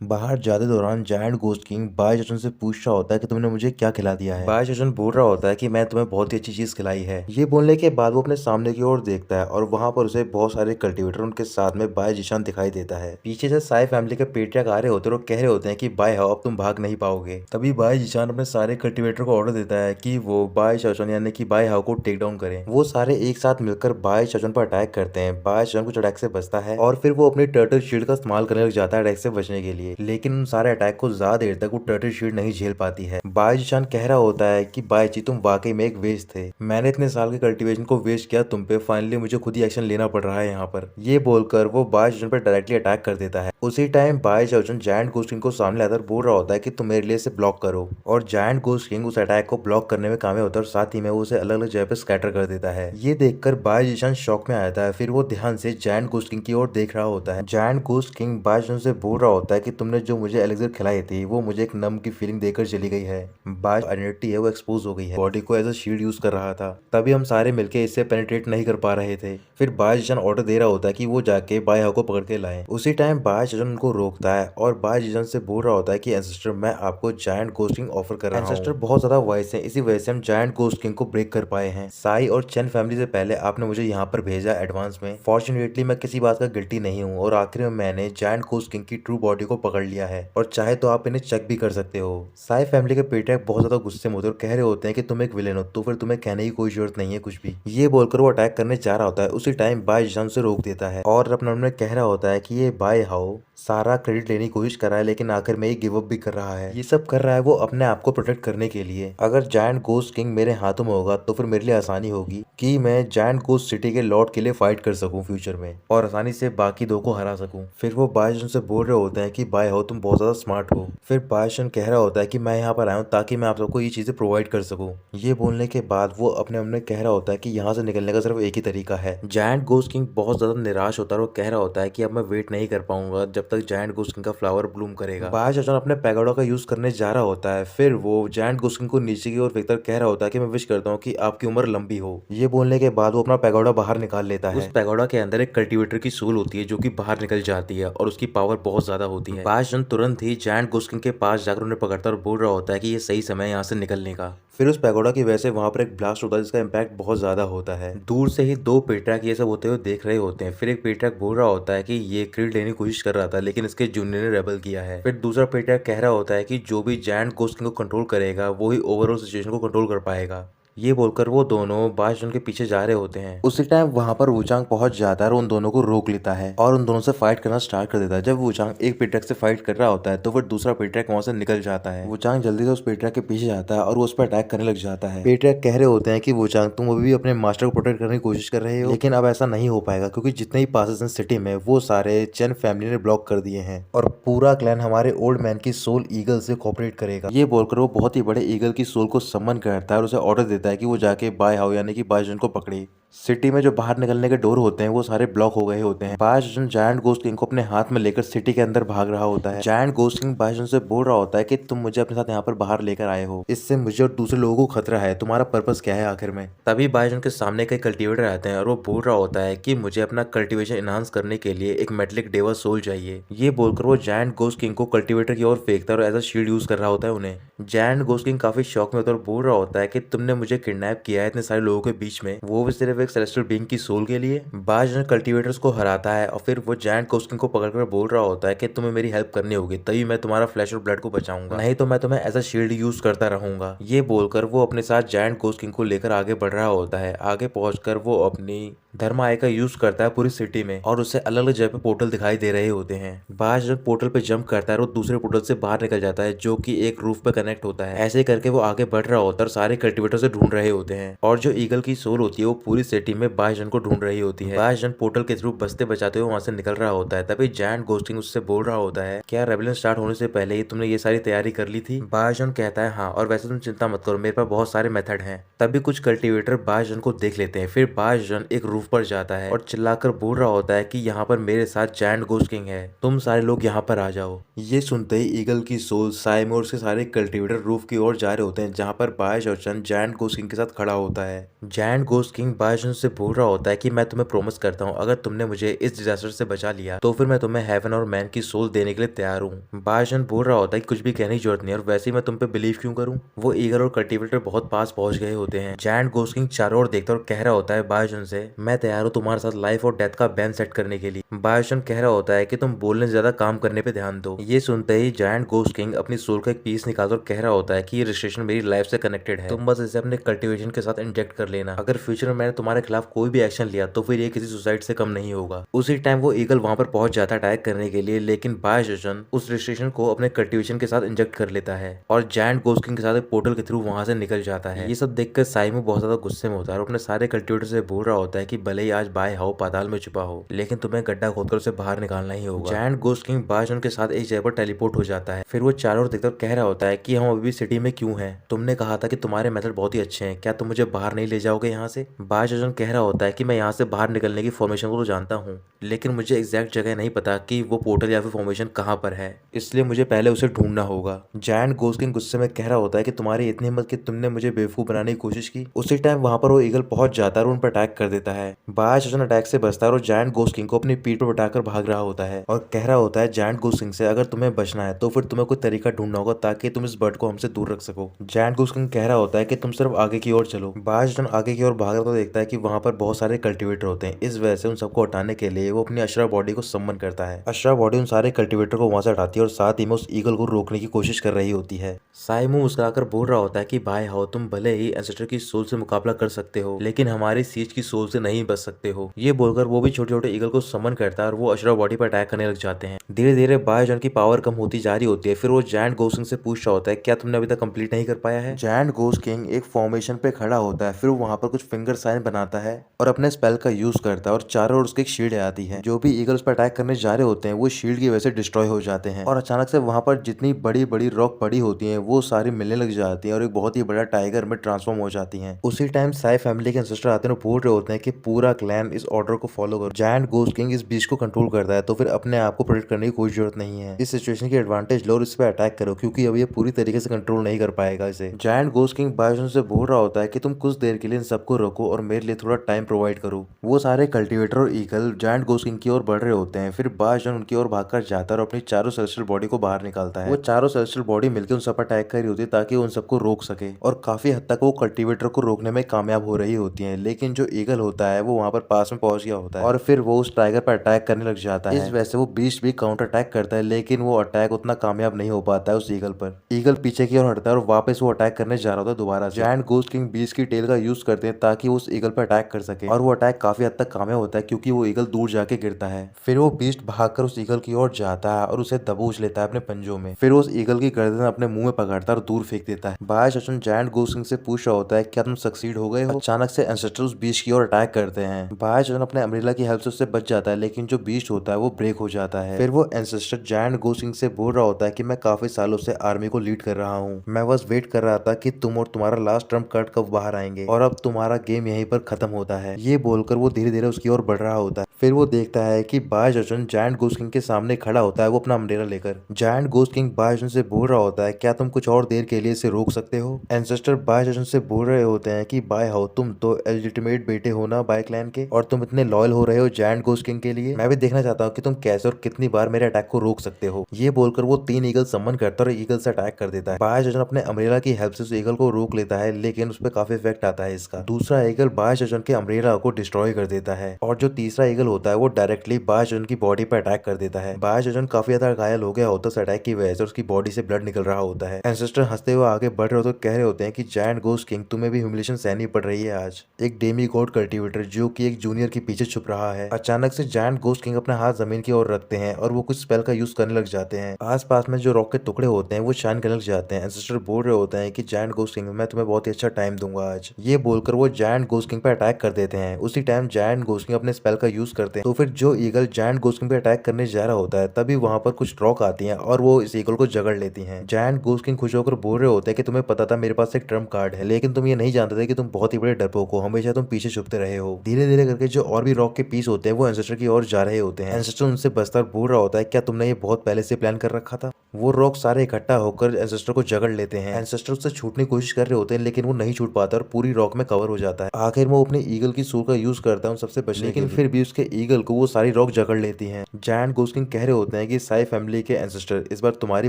बाहर जाते दौरान जायंट घोस्ट किंग बायजन से पूछ रहा होता है कि तुमने मुझे क्या खिला दिया है। बायजन बोल रहा होता है कि मैं तुम्हें बहुत ही अच्छी चीज खिलाई है। ये बोलने के बाद वो अपने सामने की ओर देखता है और वहां पर उसे बहुत सारे कल्टीवेटर उनके साथ में बायजिशान दिखाई देता है। पीछे से साई फैमिली के पेट्रियाक आ रहे होते हैं और कह रहे होते हैं कि बाय हाउ अब तुम भाग नहीं पाओगे। तभी बायजिशान अपने सारे कल्टीवेटर को ऑर्डर देता है कि वो बायजन यानी कि बाय हाउ को टेक डाउन करें। वो सारे एक साथ मिलकर बायजन पर अटैक करते हैं। बायजन कुछ अटैक से बचता है और फिर वो अपनी टर्टल शील्ड का इस्तेमाल करने लग जाता है अटैक से बचने के लिए, लेकिन सारे अटैक को ज्यादा देर तक वो टर्टल शील्ड नहीं झेल पाती है। बायजिशान कह रहा होता है कि बायजी तुम वाकई में एक वेस्ट थे, मैंने इतने साल के कल्टीवेशन को वेस्ट किया तुम पे, फाइनली मुझे खुद ही एक्शन लेना पड़ रहा है यहाँ पर। ये बोलकर वो बायजिशान पर डायरेक्टली अटैक कर देता है। उसी टाइम बायजिशान जायंट घोस्ट किंग को सामने लाकर बोल रहा होता है कि तुम मेरे लिए इसे ब्लॉक करो और जायंट घोस्ट किंग उस अटैक को ब्लॉक करने में कामयाब होता है और साथ ही में वो उसे अलग अलग जगह पे स्कैटर कर देता है। ये देखकर बायजिशान शॉक में आ जाता है। फिर वो ध्यान से जायंट घोस्ट किंग की ओर देख रहा होता है। जायंट घोस्ट किंग बायजिशान से बोल रहा होता है कि तुमने जो मुझे एलिक्सर खिलाई थी वो मुझे एक नम की फीलिंग देकर चली गई है। बाय आइडेंटिटी है वो एक्सपोज हो गई है, बॉडी को एज अ शील्ड यूज कर रहा था, तभी हम सारे मिलके इससे पेनिट्रेट नहीं कर पा रहे थे। फिर बायजिशान ऑर्डर दे रहा होता है कि वो जाके बाय हाउ को पकड़ के लाएं। उसी टाइम बायजिशान उनको रोकता है और बायजिशान से बोल रहा होता है कि एंसेस्टर मैं आपको जायंट घोस्ट किंग ऑफर कर रहा हूं। एंसेस्टर बहुत ज्यादा वाइस है, इसी वजह से हम जायंट घोस्ट किंग को ब्रेक कर पाए हैं। साई और चेन फैमिली से पहले आपने मुझे यहाँ पर भेजा एडवांस में। फॉर्चुनेटली मैं किसी बात का गिल्टी नहीं हूँ और आखिर में मैंने जायंट घोस्ट किंग की ट्रू बॉडी को पकड़ लिया है और चाहे तो आप इन्हें चेक भी कर सकते हो। साई फैमिली के पेट्रियाक बहुत ज्यादा गुस्से में होते हैं और कह रहे होते हैं कि तुम एक विलेन हो तो फिर तुम्हें कहने की कोई जरूरत नहीं है कुछ भी। ये बोलकर वो अटैक करने जा रहा होता है। उसी टाइम बायजिशान से रोक देता है और अपने मन में कह रहा होता है कि ये बाय हाउ सारा क्रेडिट लेने की कोशिश कर रहा है, लेकिन आखिर में ही गिव अप भी कर रहा है। ये सब कर रहा है वो अपने आप को प्रोटेक्ट करने के लिए। अगर जायंट घोस्ट किंग मेरे हाथों में होगा तो फिर मेरे लिए आसानी होगी कि मैं जायंट घोस्ट सिटी के लॉर्ड के लिए फाइट कर सकूं फ्यूचर में, और आसानी से बाकी दो को हरा सकूं। फिर वो बायजन से बोल रहे होते हैं कि बाय हो, तुम बहुत ज्यादा स्मार्ट हो। फिर बायजन कह रहा होता है कि मैं यहाँ पर आया हूँ ताकि मैं आप सबको ये चीजें प्रोवाइड कर सकूं। ये बोलने के बाद वो अपने मन में कह रहा होता है कि यहाँ से निकलने का सिर्फ एक ही तरीका है। जायंट घोस्ट किंग बहुत ज्यादा निराश होता है और वो कह रहा होता है कि अब मैं वेट नहीं कर पाऊंगा जब तक जायंट घोस्ट किंग का फ्लावर ब्लूम करेगा। बायजन अपने पैगोडा का यूज करने जा रहा होता है। फिर वो जायंट घोस्ट किंग को नीचे की ओर फेंककर कह रहा होता है कि मैं विश करता हूँ कि आपकी उम्र लंबी हो। ये बोलने के बाद वो अपना पैगोडा बाहर निकाल लेता है। उस पैगोडा के अंदर एक कल्टीवेटर की सोल होती है जो कि बाहर निकल जाती है और उसकी पावर बहुत ज्यादा होती है। बायजन तुरंत ही जायंट घोस्ट किंग के पास जाकर उन्हें पकड़ता और बोल रहा होता है कि ये सही समय है यहाँ से निकलने का। फिर उस पैगोडा की वजह से वहां पर एक ब्लास्ट होता है जिसका इम्पैक्ट बहुत ज्यादा होता है। दूर से ही दो पेट्रैक ये सब होते हुए देख रहे होते हैं। फिर एक पेट्रैक बोल रहा होता है कि ये क्रेडिट लेने की कोशिश कर रहा था लेकिन इसके जूनियर ने रेबल किया है। फिर दूसरा पेट्रैक कह रहा होता है कि जो भी जायंट घोस्ट किंग को कंट्रोल करेगा वो ही ओवरऑल सिचुएशन को कंट्रोल कर पाएगा। ये बोलकर वो दोनों बायजन के पीछे जा रहे होते हैं। उसी टाइम वहां पर वुचांग पहुंच जाता है और उन दोनों को रोक लेता है और उन दोनों से फाइट करना स्टार्ट कर देता है। जब वुचांग एक पेट्रैक से फाइट कर रहा होता है तो फिर दूसरा पेट्रैक वहां से निकल जाता है। वुचांग जल्दी से उस पेट्रैक के पीछे जाता है और वो उस पर अटैक करने लग जाता है। पेट्रैक कह रहे होते हैं कि वुचांग तुम अभी भी अपने मास्टर को प्रोटेक्ट करने की कोशिश कर रहे हो, लेकिन अब ऐसा नहीं हो पाएगा क्योंकि जितने ही पासेस हैं सिटी में वो सारे चेन फैमिली ने ब्लॉक कर दिए हैं और पूरा क्लैन हमारे ओल्ड मैन की सोल ईगल से कोऑपरेट करेगा। ये बोलकर वो बहुत ही बड़े ईगल की सोल को समन करता है और उसे ऑर्डर देता है कि वो जाके बाय हाउ यानी कि बायजन को पकड़े। सिटी में जो बाहर निकलने के डोर होते हैं वो सारे ब्लॉक हो गए होते हैं। बायजन जायंट घोस्ट किंग को अपने हाथ में लेकर सिटी के अंदर भाग रहा होता है। जायंट घोस्ट किंग बायजन से बोल रहा होता है कि तुम मुझे अपने साथ यहाँ पर बाहर लेकर आए हो, इससे मुझे और दूसरे लोगों को खतरा है, तुम्हारा पर्पस क्या है आखिर में। तभी बायजन के सामने कई कल्टीवेटर आते हैं और वो बोल रहा होता है कि मुझे अपना कल्टीवेशन एनहांस करने के लिए एक मेटलिक डेवा सोल चाहिए। ये बोलकर वो जायंट घोस्ट किंग को कल्टीवेटर की ओर फेंकता है और एज अ शील्ड यूज कर रहा होता है उन्हें। जायंट घोस्ट किंग काफी शौक में होता है और बोल रहा होता है कि तुमने मुझे किडनैप किया है इतने सारे लोगों के बीच में, वो भी सिर्फ एक सेलेस्टियल बीइंग की सोल के लिए। बायजन कल्टीवेटर्स को हराता है और फिर वो जायंट घोस्ट किंग को पकड़कर बोल रहा होता है कि तुम्हें मेरी हेल्प करनी होगी तभी मैं तुम्हारा फ्लैश और ब्लड को बचाऊंगा, नहीं तो मैं तुम्हें एज अ शील्ड यूज करता रहूंगा। ये बोलकर वो अपने साथ जायंट घोस्ट किंग को लेकर आगे बढ़ रहा होता है। आगे पहुंचकर वो अपनी धर्म आई का यूज करता है पूरी सिटी में और उसे अलग अलग जगह पे पोर्टल दिखाई दे रहे होते हैं। बायजन पोर्टल पे जंप करता है और दूसरे पोर्टल से बाहर निकल जाता है जो कि एक रूफ पे कनेक्ट होता है। ऐसे करके वो आगे बढ़ रहा होता है और सारे कल्टीवेटर से ढूंढ रहे होते हैं और जो ईगल की सोल होती है वो पूरी सिटी में बायजन को ढूंढ रही होती है। बायजन पोर्टल के थ्रू बचते बचाते हुए वहां से निकल रहा होता है। तभी जायंट घोस्ट किंग उससे बोल रहा होता है क्या रेबेलियन स्टार्ट होने से पहले ही तुमने ये सारी तैयारी कर ली थी। बायजन कहता है हाँ, और वैसे तुम चिंता मत करो, मेरे पास बहुत सारे मेथड हैं। तभी कुछ कल्टीवेटर बायजन को देख लेते हैं। फिर बायजन एक रूफ पर जाता है और चिल्लाकर बोल रहा होता है कि यहाँ पर मेरे साथ जायंट घोस्ट किंग है, तुम सारे लोग यहाँ पर आ जाओ। ये सुनते ही ईगल की सोल साइम और उसके सारे कल्टीवेटर रूफ की ओर जा रहे होते हैं जहाँ पर बायजन जायंट घोस्ट किंग के साथ खड़ा होता है। जायंट घोस्ट किंग बायजन से बोल रहा होता है कि मैं तुम्हें प्रॉमिस करता हूँ अगर तुमने मुझे इस डिजास्टर से बचा लिया तो फिर मैं तुम्हें हेवन और मैन की सोल देने के लिए तैयार हूँ। बायजन बोल रहा होता है कि कुछ भी कहने की जरूरत नहीं और वैसे ही मैं तुम पे बिलीव क्यों करूँ। वो ईगल और कल्टीवेटर बहुत पास पहुंच गए होते हैं। जायंट घोस्ट किंग चारों ओर देखता और कह रहा होता है बायजन से मैं तैयार हूँ तुम्हारे साथ लाइफ और डेथ का बैन सेट करने के लिए। बायजन कह रहा होता है कि तुम बोलने से ज्यादा काम करने पे ध्यान दो। ये सुनते ही जायंट घोस्ट किंग अपनी सोल का एक पीस निकालता और कह रहा होता है कि ये रिस्ट्रिक्शन मेरी लाइफ से कनेक्टेड है, तुम बस इसे अपने कल्टीवेशन के साथ इंजेक्ट कर लेना। अगर फ्यूचर में मैंने तुम्हारे खिलाफ कोई भी एक्शन लिया तो फिर ये किसी सुसाइड से कम नहीं होगा। उसी टाइम वो ईगल वहां पर पहुंच जाता है अटैक करने के लिए, लेकिन बायजन उस रिस्ट्रिक्शन को अपने कल्टीवेशन के साथ इंजेक्ट कर लेता है और जायंट घोस्ट किंग के साथ एक पोर्टल के थ्रू वहां से निकल जाता है। ये सब देखकर साइमो बहुत ज्यादा गुस्से में होता है और अपने सारे कल्टीवेटर से बोल रहा होता है कि भले ही आज बाय हाउ पाताल में छुपा हो लेकिन तुम्हें गड्ढा खोदकर उसे बाहर निकालना ही होगा। जायंट घोस्ट किंग बायजन के साथ एक जगह पर टेलीपोर्ट हो जाता है। फिर वो चारों ओर देखकर कह रहा होता है कि हम अभी भी सिटी में क्यों हैं, तुमने कहा था कि तुम्हारे मेथड बहुत ही अच्छे हैं, क्या तुम मुझे बाहर नहीं ले जाओगे यहाँ से। बायजन कह रहा होता है कि मैं यहाँ से बाहर निकलने की फॉर्मेशन को तो जानता हूँ लेकिन मुझे एग्जैक्ट जगह नहीं पता कि वो पोर्टल या फिर फॉर्मेशन कहाँ पर है, इसलिए मुझे पहले उसे ढूंढना होगा। जायंट घोस्ट किंग गुस्से में कह रहा होता है कि तुम्हारी इतनी हिम्मत कि तुमने मुझे बेवकूफ बनाने की कोशिश की। उसी टाइम वहां पर वो ईगल पहुंच जाता है और उन पर अटैक कर देता है। बायजन अटैक से बचता है और जायंट घोस्ट किंग को अपनी पीठ पर बैठाकर भाग रहा होता है और कह रहा होता है जायंट घोस्ट किंग से अगर तुम्हें बचना है तो फिर तुम्हें कोई तरीका ढूंढना होगा ताकि तुम इस बर्ड को हमसे दूर रख सको। जायंट घोस्ट किंग कह रहा होता है कि तुम सिर्फ आगे की ओर चलो। बायजन आगे की ओर भाग रहा तो देखता है कि वहाँ पर बहुत सारे कल्टीवेटर होते हैं। इस वजह से उन सबको हटाने के लिए वो अपनी अशरा बॉडी को सम्मन करता है। अशरा बॉडी उन सारे कल्टीवेटर को वहां से हटाती है और साथ ही में उस ईगल को रोकने की कोशिश कर रही होती है। साइमू मुस्कुराकर बोल रहा होता है कि भाई हाओ, तुम भले ही एंसेस्टर की सोल से मुकाबला कर सकते हो, लेकिन हमारी सीज की सोल से नहीं बच सकते हो। ये बोलकर वो भी छोटे छोटे ईगल को समन करता है और वो अशरा बॉडी पर अटैक करने लग जाते हैं। धीरे धीरे बायजन की पावर कम होती जा रही होती है। फिर वो जायंट गोस्ट किंग से पूछ रहा होता है, क्या तुमने अभी तक कंप्लीट नहीं कर पाया है? जायंट गोस्ट किंग एक फॉर्मेशन पे खड़ा होता है। फिर वो वहां पर कुछ फिंगर साइन बनाता है और अपने स्पेल का यूज करता है और चारों ओर उसकी एक शील्ड आती है। जो भी ईगल्स पर अटैक करने जा रहे होते हैं वो शील्ड की वजह से डिस्ट्रॉय हो जाते हैं और अचानक से वहां पर जितनी बड़ी बड़ी रॉक पड़ी होती हैं वो सारी मिलने लग जाती हैं और एक बहुत ही बड़ा टाइगर में ट्रांसफॉर्म हो जाती हैं। उसी टाइम साई फैमिली के एंसेस्टर आते हैं और बोल रहे होते हैं कि पूरा क्लैन इस ऑर्डर को फॉलो करो। जायंट गोस्ट किंग इस बीच को कंट्रोल करता है तो फिर अपने आप को प्रोटेक्ट करने की कोई जरूरत नहीं है। इस सिचुएशन की एडवांटेज लो और इस पे अटैक करो क्योंकि अब ये पूरी तरीके से कंट्रोल नहीं कर पाएगा इसे। जायंट गोस्ट किंग बायजन से बोल रहा होता है कि तुम कुछ देर के लिए इन सबको रोको और मेरे लिए थोड़ा टाइम प्रोवाइड करो। वो सारे कल्टीवेटर और ईगल जायंट गोस्ट किंग की ओर बढ़ रहे होते हैं। फिर बायजन उनकी ओर भागकर जाता है और अपनी चारों सेलेस्टियल बॉडी को बाहर निकालता है। वो चारों सेलेस्टियल बॉडी मिलकर उन सब पर अटैक कर रही होती है ताकि उन सबको रोक सके और काफी हद तक वो कल्टीवेटर को रोकने में कामयाब हो रही होती है। लेकिन जो ईगल होता है वो वहां पर पास में पहुंच गया होता है और फिर वो उस टाइगर पर अटैक करने लग जाता है। इस वजह से वो बीस्ट भी काउंटर अटैक करता है लेकिन वो अटैक उतना कामयाब नहीं हो पाता है उस ईगल पर। ईगल पीछे की ओर हटता है और वापस वो अटैक करने जा रहा होता है दोबारा से। जायंट गोस्ट किंग बीस्ट की टेल का यूज करते हैं ताकि वो उस ईगल पर अटैक कर सके और वो अटैक काफी हद तक कामयाब होता है क्योंकि वो ईगल दूर जाके गिरता है। फिर वो बीस्ट भागकर उस ईगल की ओर जाता है और उसे दबोच लेता है अपने पंजों में। फिर वो उस ईगल की गर्दन अपने मुंह में पकड़ता है और दूर फेंक देता है। बायजन जायंट गोस्ट किंग से पूछ रहा होता है, क्या तुम सक्सीड हो गए हो? अचानक से एंसेस्टर उस बीस्ट की ओर अटैक करते हैं। बायजन अपने अम्ब्रेला की हेल्प से उससे बच जाता है लेकिन जो बीस्ट होता है वो ब्रेक हो जाता है। फिर वो एंसेस्टर जायंट गोस्ट किंग से बोल रहा होता है कि मैं काफी सालों से आर्मी को लीड कर रहा हूँ। मैं बस वेट कर रहा था कि तुम और तुम्हारा लास्ट ट्रम्प कार्ड कब बाहर आएंगे और अब तुम्हारा गेम यहीं पर खत्म होता है। ये बोलकर वो धीरे धीरे उसकी ओर बढ़ रहा होता है। फिर वो देखता है कि बायजन जायंट गोस्ट किंग के सामने खड़ा होता है, वो अपना अम्ब्रेला लेकर। जायंट गोस्ट किंग बायजन से बोल रहा होता है, क्या तुम कुछ और देर के लिए इसे रोक सकते हो? एंसेस्टर बायजन से बोल रहे होते हैं कि बाय हाउ, तुम तो एलिजिटिमेट बेटे हो ना बाय क्लैन के और तुम इतने लॉयल हो रहे हो जायंट गोस्ट किंग के लिए। मैं भी देखना चाहता हूँ कि तुम कैसे और कितनी बार मेरे अटैक को रोक सकते हो। ये बोलकर वो 3 ईगल सम्मन करता है और ईगल से अटैक कर देता है। बायजन अपने अम्ब्रेला की हेल्प से उस ईगल को रोक लेता है लेकिन उस पर काफी इफेक्ट आता है इसका। दूसरा ईगल बायजन के अम्ब्रेला को डिस्ट्रॉय कर देता है और जो तीसरा ईगल होता है वो डायरेक्टली बायजन की बॉडी पर अटैक कर देता है। बायजन काफी ज्यादा घायल हो गया होता है अटैक की वजह से, उसकी बॉडी से ब्लड निकल रहा होता है। एंसेस्टर हंसते हुए आगे बढ़ रहे होते कह रहे होते हैं कि जायंट गोस्ट किंग, तुम्हें भी ह्यूमिलेशन सहनी पड़ रही है आज। एक डेमी गॉड कल्टीवेटर जो कि एक जूनियर के पीछे छुप रहा है। अचानक से जायंट गोस्ट किंग अपना हाथ जमीन की ओर रखते हैं और वो कुछ स्पेल का यूज करने लग जाते हैं। आसपास में जो रॉक के टुकड़े होते हैं वो शाइन करने लग जाते हैं। एंसेस्टर बोल रहे होते हैं कि जायंट गोस्ट किंग, मैं तुम्हें बहुत ही अच्छा टाइम दूंगा आज। ये बोलकर वो जायंट गोस्ट किंग पर अटैक कर देते हैं। उसी टाइम जायंट गोस्ट किंग अपने स्पेल का यूज करते हैं तो फिर जो ईगल जायंट गोस्ट किंग पे अटैक करने जा रहा होता है तभी वहां पर कुछ रॉक आती हैं और वो इस ईगल को जकड़ लेती हैं। जायंट गोस्ट किंग खुश होकर बोल रहे होते हैं कि तुम्हें पता था मेरे पास एक ट्रम्प कार्ड है लेकिन तुम ये नहीं जानते थे कि तुम बहुत ही बड़े डरपोक हो, हमेशा तुम पीछे छुपते रहे हो। धीरे धीरे करके जो और भी रॉक के पीस होते हैं वो एंसेस्टर की ओर जा रहे होते हैं। एंसेस्टर उनसे बचता बोल रहा होता है, क्या तुमने ये बहुत पहले से प्लान कर रखा था? वो रॉक सारे इकट्ठा होकर एंसेस्टर को जकड़ लेते हैं। एंसेस्टर उससे छूटने की कोशिश कर रहे होते हैं लेकिन वो नहीं छूट पाता और पूरी रॉक में कवर हो जाता है। आखिर में वो अपने ईगल की सूर का यूज करता है उन सबसे बचने, लेकिन फिर भी उसके ईगल को वो सारी रॉक जकड़ लेती हैं। जायंट गोस्ट किंग कह रहे होते हैं कि साई फैमिली के एंसेस्टर, इस बार तुम्हारी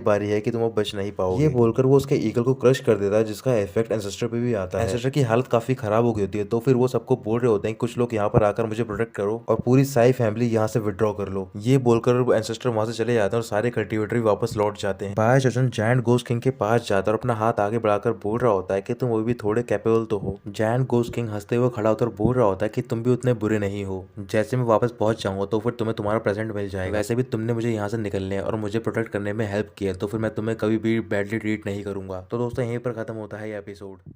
बारी है कि तुम अब बच नहीं पाओगे। ये बोलकर वो उसके ईगल को क्रश कर देता है जिसका इफेक्ट एंसेस्टर पे भी आता है। एंसेस्टर की हालत काफी खराब हो गई होती है तो फिर वो सबको बोल रहे होते हैं कुछ लोग यहाँ पर आकर मुझे प्रोटेक्ट करो और पूरी साई फैमिली यहाँ से विड्रॉ कर लो। ये बोलकर एंसेस्टर वहां से चले जाते हैं और सारे कल्टीवेटर भी वापस लौट जाते हैं। बायजन जायंट गोस्ट किंग के पास जाता है और अपना हाथ आगे बढ़ाकर बोल रहा होता है कि तुम अभी भी थोड़े कैपेबल तो हो। जायंट गोस्ट किंग हंसते हुए खड़ा होकर बोल रहा होता है कि तुम भी उतने बुरे नहीं हो। जैसे मैं वापस पहुंच जाऊंगा तो फिर तुम्हें तुम्हारा प्रेजेंट मिल जाएगा। वैसे भी तुमने मुझे यहाँ से निकलने और मुझे प्रोटेक्ट करने में हेल्प किया तो फिर मैं तुम्हें कभी भी बैडली ट्रीट नहीं करूंगा। तो दोस्तों यहीं पर खत्म होता है ये episode.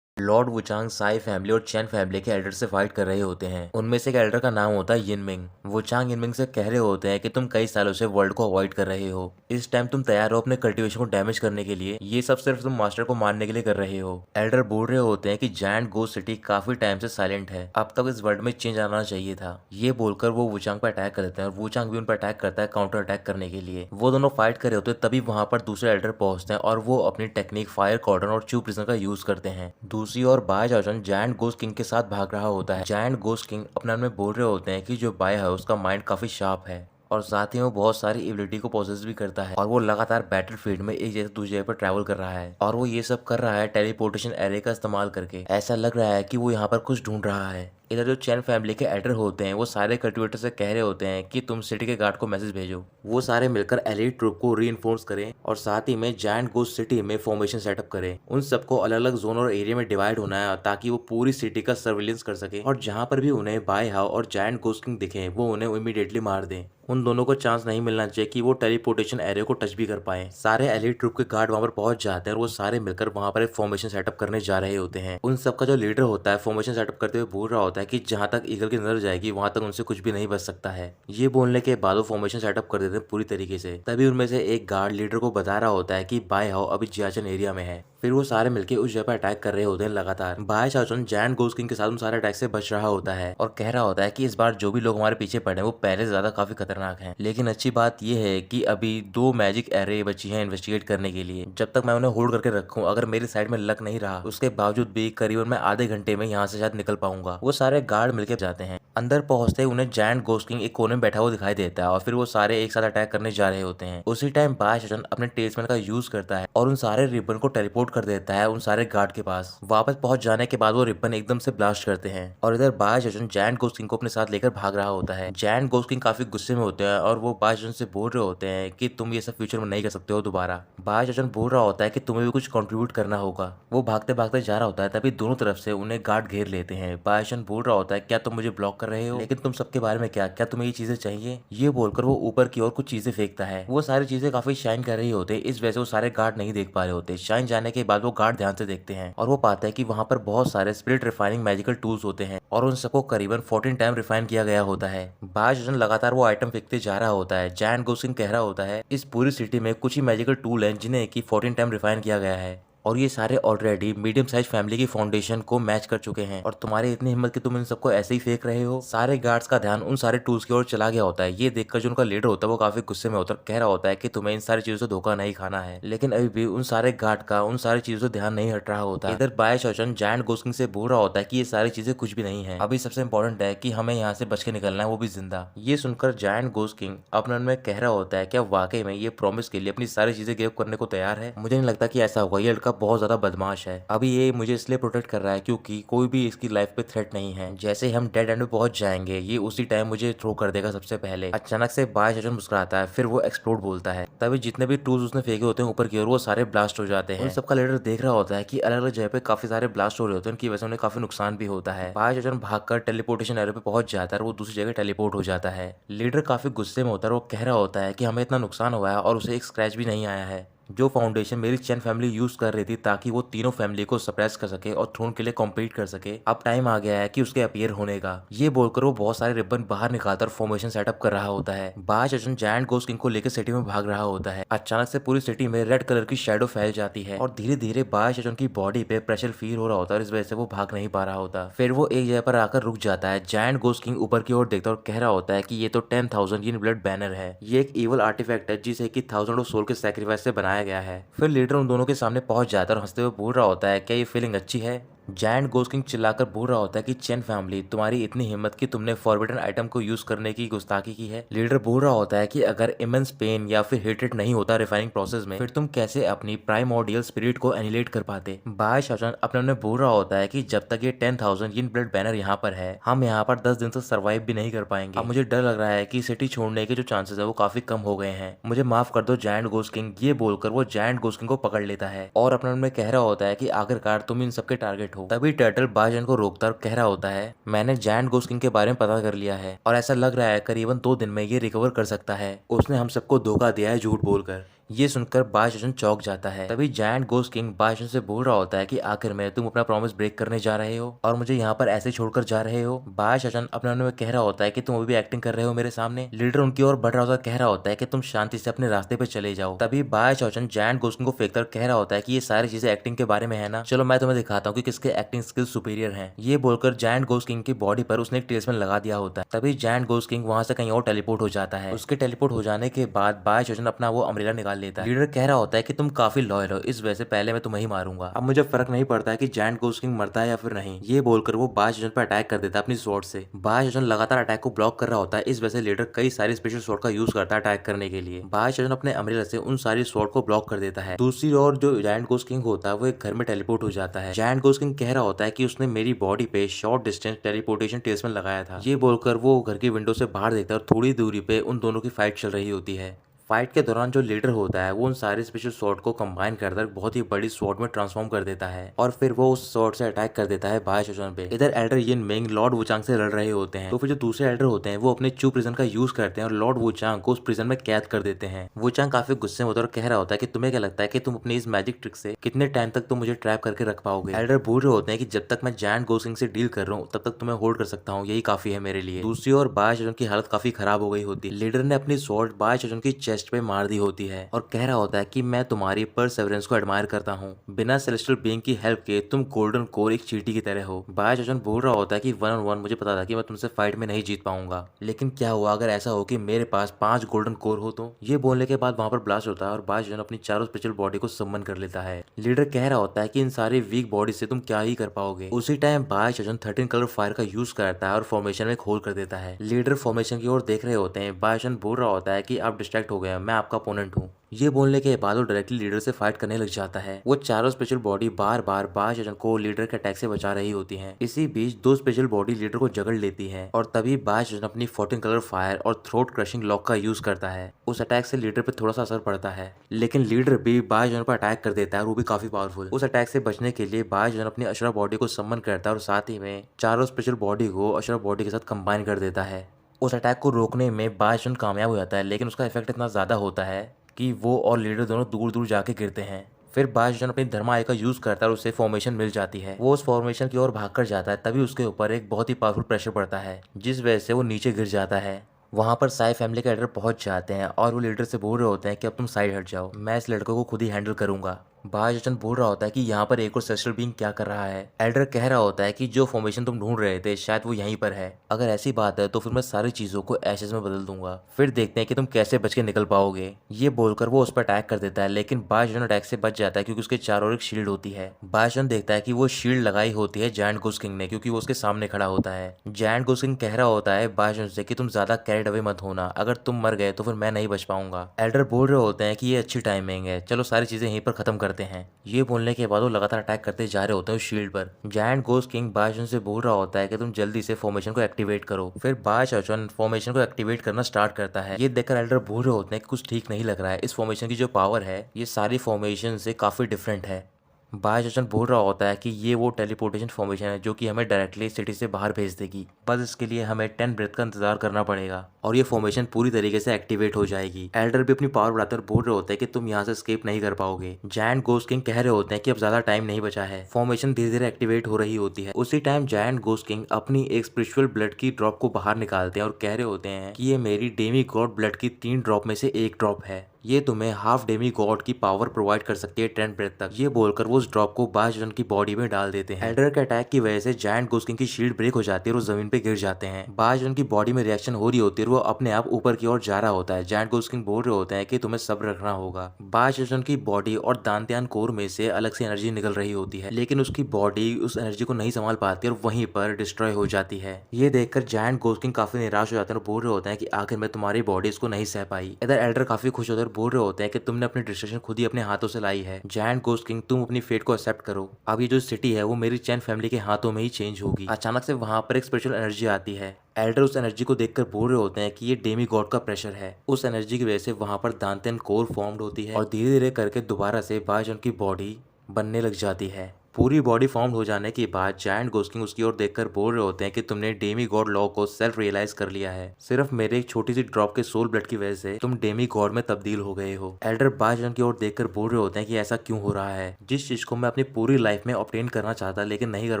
Lord Wuchang Sai family और चैन फैमिली के एल्डर से फाइट कर रहे होते हैं। उनमें से एक एल्डर का नाम होता है यिनमिंग। वुचांग यिनमिंग से कह रहे होते हैं कि तुम कई सालों से वर्ल्ड को अवॉइड कर रहे हो, इस टाइम तुम तैयार हो अपने कल्टीवेशन को डैमेज करने के लिए। ये सब सिर्फ तुम मास्टर को मारने के लिए कर रहे हो। एल्डर बोल रहे होते हैं कि जायंट गोस्ट सिटी काफी टाइम से साइलेंट है, अब तक इस वर्ल्ड में चेंज आना चाहिए था। ये बोलकर वो वुचांग पर अटैक कर देते हैं और वुचांग भी उन पर अटैक करता है काउंटर अटैक करने के लिए। वो दोनों फाइट कर रहे होते हैं तभी वहां पर दूसरे एल्डर पहुंचते हैं और वो अपनी टेक्निक फायर कॉर्डन और चू प्रिजन का यूज करते हैं। दूसरी ओर बाय जायंट गोस्ट किंग के साथ भाग रहा होता है। जायंट गोस्ट किंग अपने आप में बोल रहे होते हैं कि जो बाय है उसका माइंड काफी शार्प है और साथ ही वो बहुत सारी एबिलिटी को पोजेस भी करता है और वो लगातार बैटलफील्ड में एक जगह से दूसरी जगह पर ट्रैवल कर रहा है और वो ये सब कर रहा है टेलीपोर्टेशन एरे का इस्तेमाल करके। ऐसा लग रहा है कि वो यहाँ पर कुछ ढूंढ रहा है। इधर जो चैन फैमिली के एडर होते हैं वो सारे कल्टिवेटर से कह रहे होते हैं कि तुम सिटी के गार्ड को मैसेज भेजो, वो सारे मिलकर एलीट ट्रूप को रीइंफोर्स करें और साथ ही में जायंट गोस्ट सिटी में फॉर्मेशन सेटअप करें। उन सबको अलग अलग जोन और एरिया में डिवाइड होना है ताकि वो पूरी सिटी का सर्विलेंस कर सके और जहाँ पर भी उन्हें बाय हाउ और जायंट गोस्ट किंग दिखे वो उन्हें इमीडिएटली मार दें। उन दोनों को चांस नहीं मिलना चाहिए कि वो टेलीपोर्टेशन एरिया को टच भी कर पाए। सारे एलीट ट्रूप के गार्ड वहां पर पहुंच जाते हैं और वो सारे मिलकर वहां पर एक फॉर्मेशन सेटअप करने जा रहे होते हैं। उन सबका जो लीडर होता है फॉर्मेशन सेटअप करते हुए बोल रहा होता है कि जहां तक ईगल की नजर जाएगी वहां तक उनसे कुछ भी नहीं बच सकता है। ये बोलने के बाद वो फॉर्मेशन सेटअप कर देते हैं पूरी तरीके से। तभी उनमें से एक गार्ड लीडर को बता रहा होता है कि बाय हाउ अभी जियाचन एरिया में है। फिर वो सारे मिलकर उस जगह पर अटैक कर रहे होते हैं लगातार। बाय चाचन जायंट गोस्ट किंग के साथ उन सारे अटैक से बच रहा होता है और कह रहा होता है कि इस बार जो भी लोग हमारे पीछे पड़े हैं वो पहले से ज्यादा काफी खतरनाक हैं। लेकिन अच्छी बात यह है कि अभी 2 मैजिक एरे बची हैं इन्वेस्टिगेट करने के लिए। जब तक मैं उन्हें होल्ड करके रखूं, अगर मेरी साइड में लक नहीं रहा उसके बावजूद भी करीबन मैं आधे घंटे में यहाँ से शायद निकल पाऊंगा। वो सारे गार्ड मिलकर जाते हैं। अंदर पहुंचते ही उन्हें जायंट गोस्ट किंग एक कोने में बैठा हुआ दिखाई देता है और फिर वो सारे एक साथ अटैक करने जा रहे होते हैं। उसी टाइम बाय चाचन अपने टेल्समैन का यूज करता है और उन सारे रिबन को टेलीपोर्ट कर देता है उन सारे गार्ड के पास। वापस पहुंच जाने के बाद वो रिबन एकदम से ब्लास्ट करते हैं और इधर बाय चाचन जायंट गोस्ट किंग को अपने साथ लेकर भाग रहा होता है। जायंट गोस्ट किंग काफी गुस्से में होते हैं और वो बाय चाचन से बोल रहे होते हैं कि तुम ये सब फ्यूचर में नहीं कर सकते हो दोबारा। बाय चाचन बोल रहा होता है कि तुम्हें भी कुछ कंट्रीब्यूट करना होगा। वो भागते भागते जा रहा होता है तभी दोनों तरफ से उन्हें गार्ड घेर लेते हैं। बाय चाचन बोल रहा होता है क्या तुम मुझे ब्लॉक कर रहे हो, लेकिन तुम सबके बारे में क्या तुम्हें ये चीजें चाहिए। ये बोलकर वो ऊपर की ओर कुछ चीजें फेंकता है। वो सारी चीजें काफी शाइन कर रही होते, इस वजह से वो सारे गार्ड नहीं देख पा रहे होते। शाइन जाने के बाद वो गार्ड ध्यान से देखते हैं और वो पाते हैं कि वहां पर बहुत सारे स्पिरिट रिफाइनिंग मैजिकल टूल्स होते हैं और उन सबको करीबन 14 टाइम रिफाइन किया गया होता है। बाय चाचन लगातार वो आइटम फेंकते जा रहा होता है। जायंट गोस्ट किंग कह रहा होता है इस पूरी सिटी में कुछ ही मैजिकल टूल हैं जिन्हें कि 14 टाइम रिफाइन किया गया है और ये सारे ऑलरेडी मीडियम साइज फैमिली की फाउंडेशन को मैच कर चुके हैं और तुम्हारी इतनी हिम्मत कि तुम इन सबको ऐसे ही फेंक रहे हो। सारे गार्ड्स का ध्यान उन सारे टूल्स की ओर चला गया होता है। ये देखकर जो उनका लीडर होता है वो काफी गुस्से में होता है, कह रहा होता है कि तुम्हें इन सारी चीजों से धोखा नहीं खाना है। लेकिन अभी भी उन सारे गार्ड का उन सारी चीजों से ध्यान नहीं हट रहा होता। इधर बाय चाचन जायंट गोस्ट किंग से बोल रहा होता है कि ये सारी चीजें कुछ भी नहीं है, अभी सबसे इंपॉर्टेंट है कि हमें यहाँ से बच के निकलना है, वो भी जिंदा। ये सुनकर जायंट गोस्ट किंग अपने मन में कह रहा होता है क्या वाकई में ये प्रॉमिस के लिए अपनी सारी चीजें गिव करने को तैयार है। मुझे नहीं लगता कि ऐसा होगा, ये लड़का बहुत ज्यादा बदमाश है। अभी ये मुझे इसलिए प्रोटेक्ट कर रहा है क्योंकि कोई भी इसकी लाइफ पे थ्रेट नहीं है। जैसे हम डेड एंड में पहुंच जाएंगे ये उसी टाइम मुझे थ्रो कर देगा सबसे पहले। अचानक से बाय चाचन मुस्कुराता है, फिर वो एक्सप्लोड बोलता है। तभी जितने भी टूल्स उसने फेंके होते हैं ऊपर की ओर वो सारे ब्लास्ट हो जाते हैं। उन सबका लीडर देख रहा होता है कि अलग अलग जगह पे काफी सारे ब्लास्ट हो रहे होते हैं, उनकी वजह से उन्हें काफी नुकसान भी होता है। बाय चाचन भागकर टेलीपोर्टेशन एरिया पे पहुंच जाता है और वो दूसरी जगह टेलीपोर्ट हो जाता है। लीडर काफी गुस्से में होता है और वो कह रहा होता है कि हमें इतना नुकसान हुआ है और उसे एक स्क्रैच भी नहीं आया है। जो फाउंडेशन मेरी चैन फैमिली यूज कर रही थी ताकि वो तीनों फैमिली को सप्रेस कर सके और थ्रोन के लिए कॉम्पीट कर सके, अब टाइम आ गया है कि उसके अपीयर होने का। ये बोलकर वो बहुत सारे रिबन बाहर निकालकर फॉर्मेशन सेटअप कर रहा होता है। बाय चाचन जायंट गोस्ट किंग को लेकर सिटी में भाग रहा होता है। अचानक से पूरी सिटी में रेड कलर की शेडो फैल जाती है और धीरे धीरे बाय चाचन की बॉडी पे प्रेशर फील हो रहा होता है और इस वजह से वो भाग नहीं पा रहा होता। फिर वो एक जगह पर आकर रुक जाता है। जायंट गोस्ट किंग ऊपर की ओर देखता है और कह रहा होता है कि ये तो 10,000 इन ब्लड बैनर है। ये एक इवल आर्टिफैक्ट है जिसे कि 1000 सोल के सैक्रिफाइस से बनाया गया है। फिर लीडर उन दोनों के सामने पहुंच जाता है और हंसते हुए बोल रहा होता है क्या ये फीलिंग अच्छी है। जायंट गोस्ट किंग चिल्लाकर बोल रहा होता है कि चैन फैमिली तुम्हारी इतनी हिम्मत कि तुमने फॉरबिडन आइटम को यूज करने की गुस्ताखी की है। लीडर बोल रहा होता है कि अगर इमेंस पेन या फिर हेट्रेड नहीं होता रिफाइनिंग प्रोसेस में फिर तुम कैसे अपनी प्राइमोर्डियल स्पिरिट को एनिलेट कर पाते। बाय चाचन अपने में बोल रहा होता है कि जब तक ये 10,000 इन ब्लड बैनर यहाँ पर है हम यहाँ पर 10 दिन तक सर्वाइव भी नहीं कर पाएंगे। अब मुझे डर लग रहा है कि सिटी छोड़ने के जो चांसेस है वो काफी कम हो गए हैं, मुझे माफ कर दो जायंट गोस्ट किंग। ये बोलकर वो जायंट गोस्ट किंग को पकड़ लेता है और अपने मन में कह रहा होता है कि आखिरकार तुम इन सबके टारगेट हो। तभी टर्टल बाय चाचन को रोकता और कह रहा होता है मैंने जायंट गोस्ट किंग के बारे में पता कर लिया है और ऐसा लग रहा है करीबन 2 दिन में ये रिकवर कर सकता है। उसने हम सबको धोखा दिया है झूठ बोलकर। ये सुनकर बाय चाचन चौंक जाता है। तभी जायंट गोस्ट किंग बाय चाचन से बोल रहा होता है कि आखिर में तुम अपना प्रॉमिस ब्रेक करने जा रहे हो और मुझे यहाँ पर ऐसे छोड़कर जा रहे हो। बाय चाचन अपने मन में कह रहा होता है कि तुम अभी भी एक्टिंग कर रहे हो मेरे सामने। लीडर उनकी ओर बढ़ रहा होता है, कह रहा होता है कि तुम शांति से अपने रास्ते पे चले जाओ। तभी बाय चाचन जायंट गोस्ट किंग को फेंककर कह रहा होता है कि ये सारी चीजें एक्टिंग के बारे में है ना, चलो मैं तुम्हें दिखाता हूँ कि किसके एक्टिंग स्किल्स सुपीरियर हैं। ये बोलकर जायंट गोस्ट किंग की बॉडी पर उसने एक टेलिस्मैन लगा दिया होता है। तभी जायंट गोस्ट किंग वहां से कहीं और टेलीपोर्ट हो जाता है। उसके टेलीपोर्ट हो जाने के बाद बाय चाचन अपना वो अम्ब्रेला निकाल निकाल लेता है। लीडर कह रहा होता है कि तुम काफी लॉयल हो, इस वजह से पहले मैं तुम्हें ही मारूंगा। अब मुझे फर्क नहीं पड़ता है कि जायंट घोस्ट किंग मरता है या फिर नहीं। ये बोलकर वो बाज पर अटैक कर देता है अपनी स्वॉर्ड से। बाज लगातार अटैक को ब्लॉक कर रहा होता है, इस वजह से लीडर कई सारे स्पेशल स्वॉर्ड का यूज करता है अटैक करने के लिए। बाज अपने अम्ब्रेला से उन सारी स्वॉर्ड को ब्लॉक कर देता है। दूसरी ओर जो जायंट घोस्ट किंग होता है वो एक घर में टेलीपोर्ट हो जाता है। जायंट घोस्ट किंग कह रहा होता है कि उसने मेरी बॉडी पे शॉर्ट डिस्टेंस टेलीपोर्टेशन टेस्टमेंट लगाया था। ये बोलकर वो घर की विंडो से बाहर देखता है और थोड़ी दूरी पे उन दोनों की फाइट चल रही होती है। फाइट के दौरान जो लीडर होता है वो उन सारे स्पेशल स्वॉर्ड को कंबाइन कर बहुत ही बड़ी स्वॉर्ड में ट्रांसफॉर्म कर देता है और फिर वो उस स्वॉर्ड से अटैक कर देता है बाय शोचन पे। इधर एल्डर यिन मिंग लॉर्ड वुचांग से लड़ रहे होते हैं, तो फिर जो दूसरे एल्डर होते हैं वो अपने चू प्रिजन का यूज करते हैं और लॉर्ड वुचांग को उस प्रिजन में कैद कर देते हैं। वुचांग काफी गुस्से में होता है और कह रहा होता है कि तुम्हें क्या लगता है कि तुम अपनी इस मैजिक ट्रिक से कितने टाइम तक तुम मुझे ट्रैप करके रख पाओगे। एल्डर बोल रहे होते हैं कि जब तक मैं जायंट घोस्ट किंग से डील कर रहा हूँ तब तक तुम्हें होल्ड कर सकता हूँ, यही काफी है मेरे लिए। दूसरी ओर बाय शोचन की हालत काफी खराब हो गई होती है। लीडर ने अपनी स्वॉर्ड बाय शोचन की चेस्ट पे मार दी होती है और कह रहा होता है कि मैं तुम्हारी परसेवरेंस को एडमायर करता हूँ। बिना सेलेस्टियल बीइंग की हेल्प के तुम गोल्डन कोर एक चींटी की तरह हो। बाय शोचन बोल रहा होता है कि 1-on-1 मुझे पता था कि मैं तुमसे फाइट में नहीं जीत पाऊंगा, लेकिन क्या हुआ अगर ऐसा हो कि मेरे पास 5 गोल्डन कोर हो तो। ये बोलने के बाद वहां पर ब्लास्ट होता है और बाय शोचन अपनी चारों स्पेशल बॉडी को सम्मन कर लेता है। लीडर कह रहा होता है कि इन सारी वीक बॉडी से तुम क्या ही कर पाओगे। उसी टाइम बाय शोचन 13 कलर फायर का यूज करता है और फॉर्मेशन में एक होल कर देता है। लीडर फॉर्मेशन की ओर देख रहे होते हैं। बाय शोचन बोल रहा होता है कि आप डिस्ट्रैक्ट हो गए, मैं आपका अपोनेंट हूँ। ये बोलने के बाद वो डायरेक्टली लीडर से फाइट करने लग जाता है। वो चारों स्पेशल बॉडी बार बार बाज को लीडर के अटैक से बचा रही होती हैं। इसी बीच दो स्पेशल बॉडी लीडर को जकड़ लेती है और तभी बाज अपनी 14 कलर फायर और थ्रोट क्रशिंग लॉक का यूज करता है। उस अटैक से लीडर पे थोड़ा सा असर पड़ता है, लेकिन लीडर भी बाज पर अटैक कर देता है और वो भी काफी पावरफुल। उस अटैक से बचने के लिए बाज अपनी अशरा बॉडी को सम्मन करता है और साथ ही में चारों स्पेशल बॉडी को अशरा बॉडी के साथ कंबाइन कर देता है। उस अटैक को रोकने में बाज कामयाब हो जाता है, लेकिन उसका इफेक्ट इतना ज्यादा होता है कि वो और लीडर दोनों दूर दूर जाके गिरते हैं। फिर बाजन अपनी धर्मा आई का यूज करता है और उसे फॉर्मेशन मिल जाती है। वो उस फॉर्मेशन की ओर भागकर जाता है, तभी उसके ऊपर एक बहुत ही पावरफुल प्रेशर पड़ता है जिस वजह से वो नीचे गिर जाता है। वहां पर साई फैमिली के एल्डर पहुंच जाते हैं और वो लीडर से बोल रहे होते हैं कि अब तुम साइड हट जाओ, मैं इस लड़के को खुद ही हैंडल करूंगा। बाजन बोल रहा होता है कि यहाँ पर एक और सेस्ट्रल बीइंग क्या कर रहा है। एल्डर कह रहा होता है कि जो फॉर्मेशन तुम ढूंढ रहे थे शायद वो यहीं पर है, अगर ऐसी बात है तो फिर मैं सारी चीजों को एशेज में बदल दूंगा, फिर देखते हैं कि तुम कैसे बच के निकल पाओगे। ये बोलकर वो उस पर अटैक कर देता है, लेकिन बाजन अटैक से बच जाता है क्योंकि उसके चारों ओर एक शील्ड होती है। बाजन देखता है कि वो शील्ड लगाई होती है जायंट घोस्ट किंग ने, क्योंकि वो उसके सामने खड़ा होता है। जायंट घोस्ट किंग कह रहा होता है बाजन से कि तुम ज्यादा कैरिड अवे मत होना, अगर तुम मर गए तो फिर मैं नहीं बच पाऊंगा। एल्डर बोल रहे होते हैं कि ये अच्छी टाइमिंग है, चलो सारी चीजें यहीं पर खत्म करते हैं। ये बोलने के बाद वो लगातार अटैक करते जा रहे होते हैं उस शील्ड पर। जायंट घोस्ट किंग बाजन से बोल रहा होता है कि तुम जल्दी से फॉर्मेशन को एक्टिवेट करो। फिर बाजन फॉर्मेशन को एक्टिवेट करना स्टार्ट करता है। ये देखकर एल्डर बोल रहे होते हैं कि कुछ ठीक नहीं लग रहा है, इस फॉर्मेशन की जो पावर है ये सारी फॉर्मेशन से काफी डिफरेंट है। बाजन बोल रहा होता है कि ये वो टेलीपोर्टेशन फॉर्मेशन है जो कि हमें डायरेक्टली सिटी से बाहर भेज देगी, बस इसके लिए हमें 10 ब्रेथ का इंतजार करना पड़ेगा और ये फॉर्मेशन पूरी तरीके से एक्टिवेट हो जाएगी। एल्डर भी अपनी पावर बढ़ाते और बोल रहे होते हैं कि तुम यहाँ से एस्केप नहीं कर पाओगे। जायंट घोस्ट किंग कह रहे होते हैं कि अब ज्यादा टाइम नहीं बचा है, फॉर्मेशन धीरे धीरे एक्टिवेट हो रही होती है। उसी टाइम जायंट घोस्ट किंग अपनी एक स्पिरिचुअल ब्लड की ड्रॉप को बाहर निकालते हैं और कह रहे होते हैं कि ये मेरी डेमी गॉड ब्लड की 3 ड्रॉप में से एक ड्रॉप है, ये तुम्हें हाफ डेमी गॉड की पावर प्रोवाइड कर सकती है 10 ब्रेथ तक। ये बोलकर वो उस ड्रॉप को बाजन की बॉडी में डाल देते हैं। एल्डर के अटैक की वजह से जायंट घोस्ट किंग की शील्ड ब्रेक हो जाती है और वो जमीन पे गिर जाते हैं। बाजन की बॉडी में रिएक्शन हो रही होती है और वो अपने आप ऊपर की ओर जा रहा होता है। जायंट घोस्ट किंग बोल रहे होते हैं कि तुम्हें सब्र रखना होगा। बाजन की बॉडी और दांत्यान कोर में से अलग से एनर्जी निकल रही होती है, लेकिन उसकी बॉडी उस एनर्जी को नहीं संभाल पाती और वहीं पर डिस्ट्रॉय हो जाती है। ये देखकर जायंट घोस्ट किंग काफी निराश हो जाते हैं और बोल रहे होते हैं कि आखिर में तुम्हारी बॉडी इसको नहीं सह पाई। इधर एल्डर काफी खुश होते हैं और बोल रहे होते हैं कि तुमने अपनी डिस्ट्रक्शन खुद ही अपने हाथों से लाई है। जायंट घोस्ट किंग तुम अपनी फेट को एक्सेप्ट करो, अब ये जो सिटी है वो मेरी चैन फैमिली के हाथों में ही चेंज होगी। अचानक से वहां पर एक स्पिरिचुअल एनर्जी आती है। एल्डर उस एनर्जी को देखकर बोल रहे होते हैं कि ये डेमी गॉड का प्रेशर है। उस एनर्जी की वजह से वहां पर दांतन कोर फॉर्म्ड होती है और धीरे धीरे करके दोबारा से बाजन की बॉडी बनने लग जाती है। पूरी बॉडी फॉर्म हो जाने के बाद जायंट घोस्ट किंग उसकी ओर देखकर बोल रहे होते हैं कि तुमने डेमी गॉड लॉ को सेल्फ रियलाइज कर लिया है, सिर्फ मेरे एक छोटी सी ड्रॉप के सोल ब्लड की वजह से तुम डेमी गॉड में तब्दील हो गए हो। एल्डर बाजन की ओर देखकर बोल रहे होते हैं कि ऐसा क्यों हो रहा है, जिस चीज को मैं अपनी पूरी लाइफ में ऑब्टेन करना चाहता लेकिन नहीं कर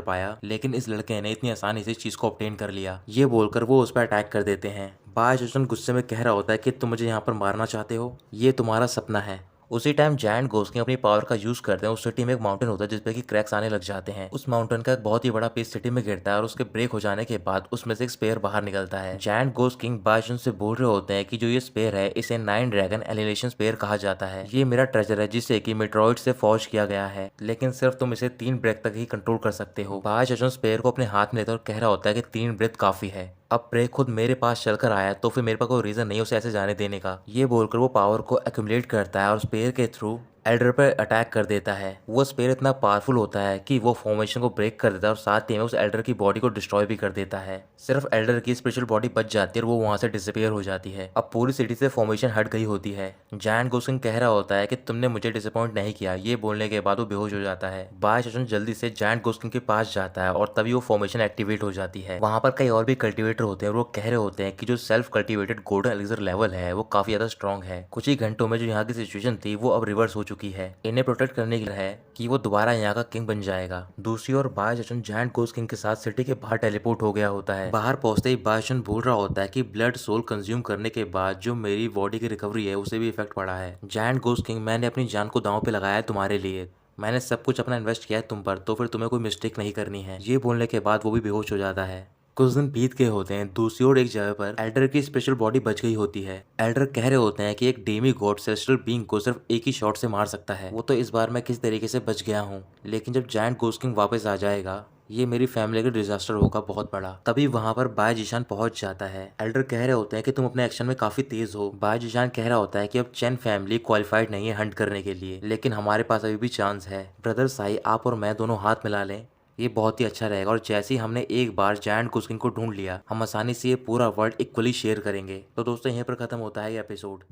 पाया, लेकिन इस लड़के ने इतनी आसानी से इस चीज को ऑब्टेन कर लिया। ये बोलकर वो उस पर अटैक कर देते हैं। बाजन गुस्से में कह रहा होता है कि तुम मुझे यहाँ पर मारना चाहते हो, ये तुम्हारा सपना है उसी टाइम जायंट गोस्किंग अपनी पावर का यूज करते हैं। उस सिटी में एक माउंटेन होता है जिसपे कि क्रैक्स आने लग जाते हैं। उस माउंटेन का एक बहुत ही बड़ा पीस सिटी में गिरता है और उसके ब्रेक हो जाने के बाद उसमें से एक स्पेयर बाहर निकलता है। जायंट गोस्किंग बायजन से बोल रहे होते हैं कि जो ये स्पेयर है इसे 9 ड्रैगन एलिनेशन स्पेयर कहा जाता है। ये मेरा ट्रेजर है जिसे कि मेट्रॉइड से फॉर्ज किया गया है, लेकिन सिर्फ तुम इसे 3 ब्रेक तक ही कंट्रोल कर सकते हो। बायजन स्पेयर को अपने हाथ में लेता और कह रहा होता है कि 3 ब्रेथ काफी है। अब प्रे खुद मेरे पास चलकर आया तो फिर मेरे पास कोई रीजन नहीं उसे ऐसे जाने देने का। ये बोलकर वो पावर को एक्यूमुलेट करता है और स्पेयर के थ्रू एल्डर पर अटैक कर देता है। वो स्पेयर इतना पावरफुल होता है कि वो फॉर्मेशन को ब्रेक कर देता है और साथ ही में उस एल्डर की बॉडी को डिस्ट्रॉय भी कर देता है। सिर्फ एल्डर की स्पिरिचुअल बॉडी बच जाती है और वो वहां से डिसअपियर हो जाती है। अब पूरी सिटी से फॉर्मेशन हट गई होती है। जायंट गोस्किंग कह रहा होता है कि तुमने मुझे डिसअपॉइंट नहीं किया। ये बोलने के बाद वो बेहोश हो जाता है। बायजन जल्दी से जायंट गोस्किंग के पास जाता है और तभी वो फॉर्मेशन एक्टिवेट हो जाती है। वहां पर कई और भी कल्टिवेटर होते हैं और वो कह रहे होते हैं कि जो self cultivated golden elixir level है वो काफी ज्यादा स्ट्रॉन्ग है। कुछ ही घंटों में जो यहाँ की सिचुएशन थी वो अब रिवर्स हो चुकी है। इन्हें प्रोटेक्ट करने के लिए है कि वो दोबारा यहाँ का किंग बन जाएगा। दूसरी ओर बायजन जायंट गोस्ट किंग के साथ सिटी के बाहर टेलीपोर्ट हो गया होता है। बाहर पहुंचते ही बायजन बोल रहा होता है कि ब्लड सोल कंज्यूम करने के बाद जो मेरी बॉडी की रिकवरी है उसे भी इफेक्ट पड़ा है। जायंट गोस्ट किंग, मैंने अपनी जान को दांव पे लगाया है तुम्हारे लिए। मैंने सब कुछ अपना इन्वेस्ट किया है तुम पर, तो फिर तुम्हें कोई मिस्टेक नहीं करनी है। ये बोलने के बाद वो भी बेहोश हो जाता है। कुछ दिन बीत गए होते हैं। दूसरी ओर एक जगह पर एल्डर की स्पेशल बॉडी बच गई होती है। एल्डर कह रहे होते हैं कि एक डेमी गॉड सेलेस्टियल बीइंग को सिर्फ एक ही शॉट से मार सकता है। वो तो इस बार मैं किस तरीके से बच गया हूँ, लेकिन जब जायंट गोस्ट किंग वापस आ जाएगा ये मेरी फैमिली का डिजास्टर होगा बहुत बड़ा। तभी वहां पर बाय जिशान पहुंच जाता है। एल्डर कह रहे होते हैं कि तुम अपने एक्शन में काफी तेज हो। बाय जिशान कह रहा होता है कि अब चेन फैमिली क्वालिफाइड नहीं है हंट करने के लिए, लेकिन हमारे पास अभी भी चांस है। ब्रदर साई, आप और मैं दोनों हाथ मिला लें, ये बहुत ही अच्छा रहेगा। और जैसे ही हमने एक बार जायंट कुकिंग को ढूंढ लिया हम आसानी से ये पूरा वर्ल्ड इक्वली शेयर करेंगे। तो दोस्तों यहीं पर खत्म होता है ये एपिसोड।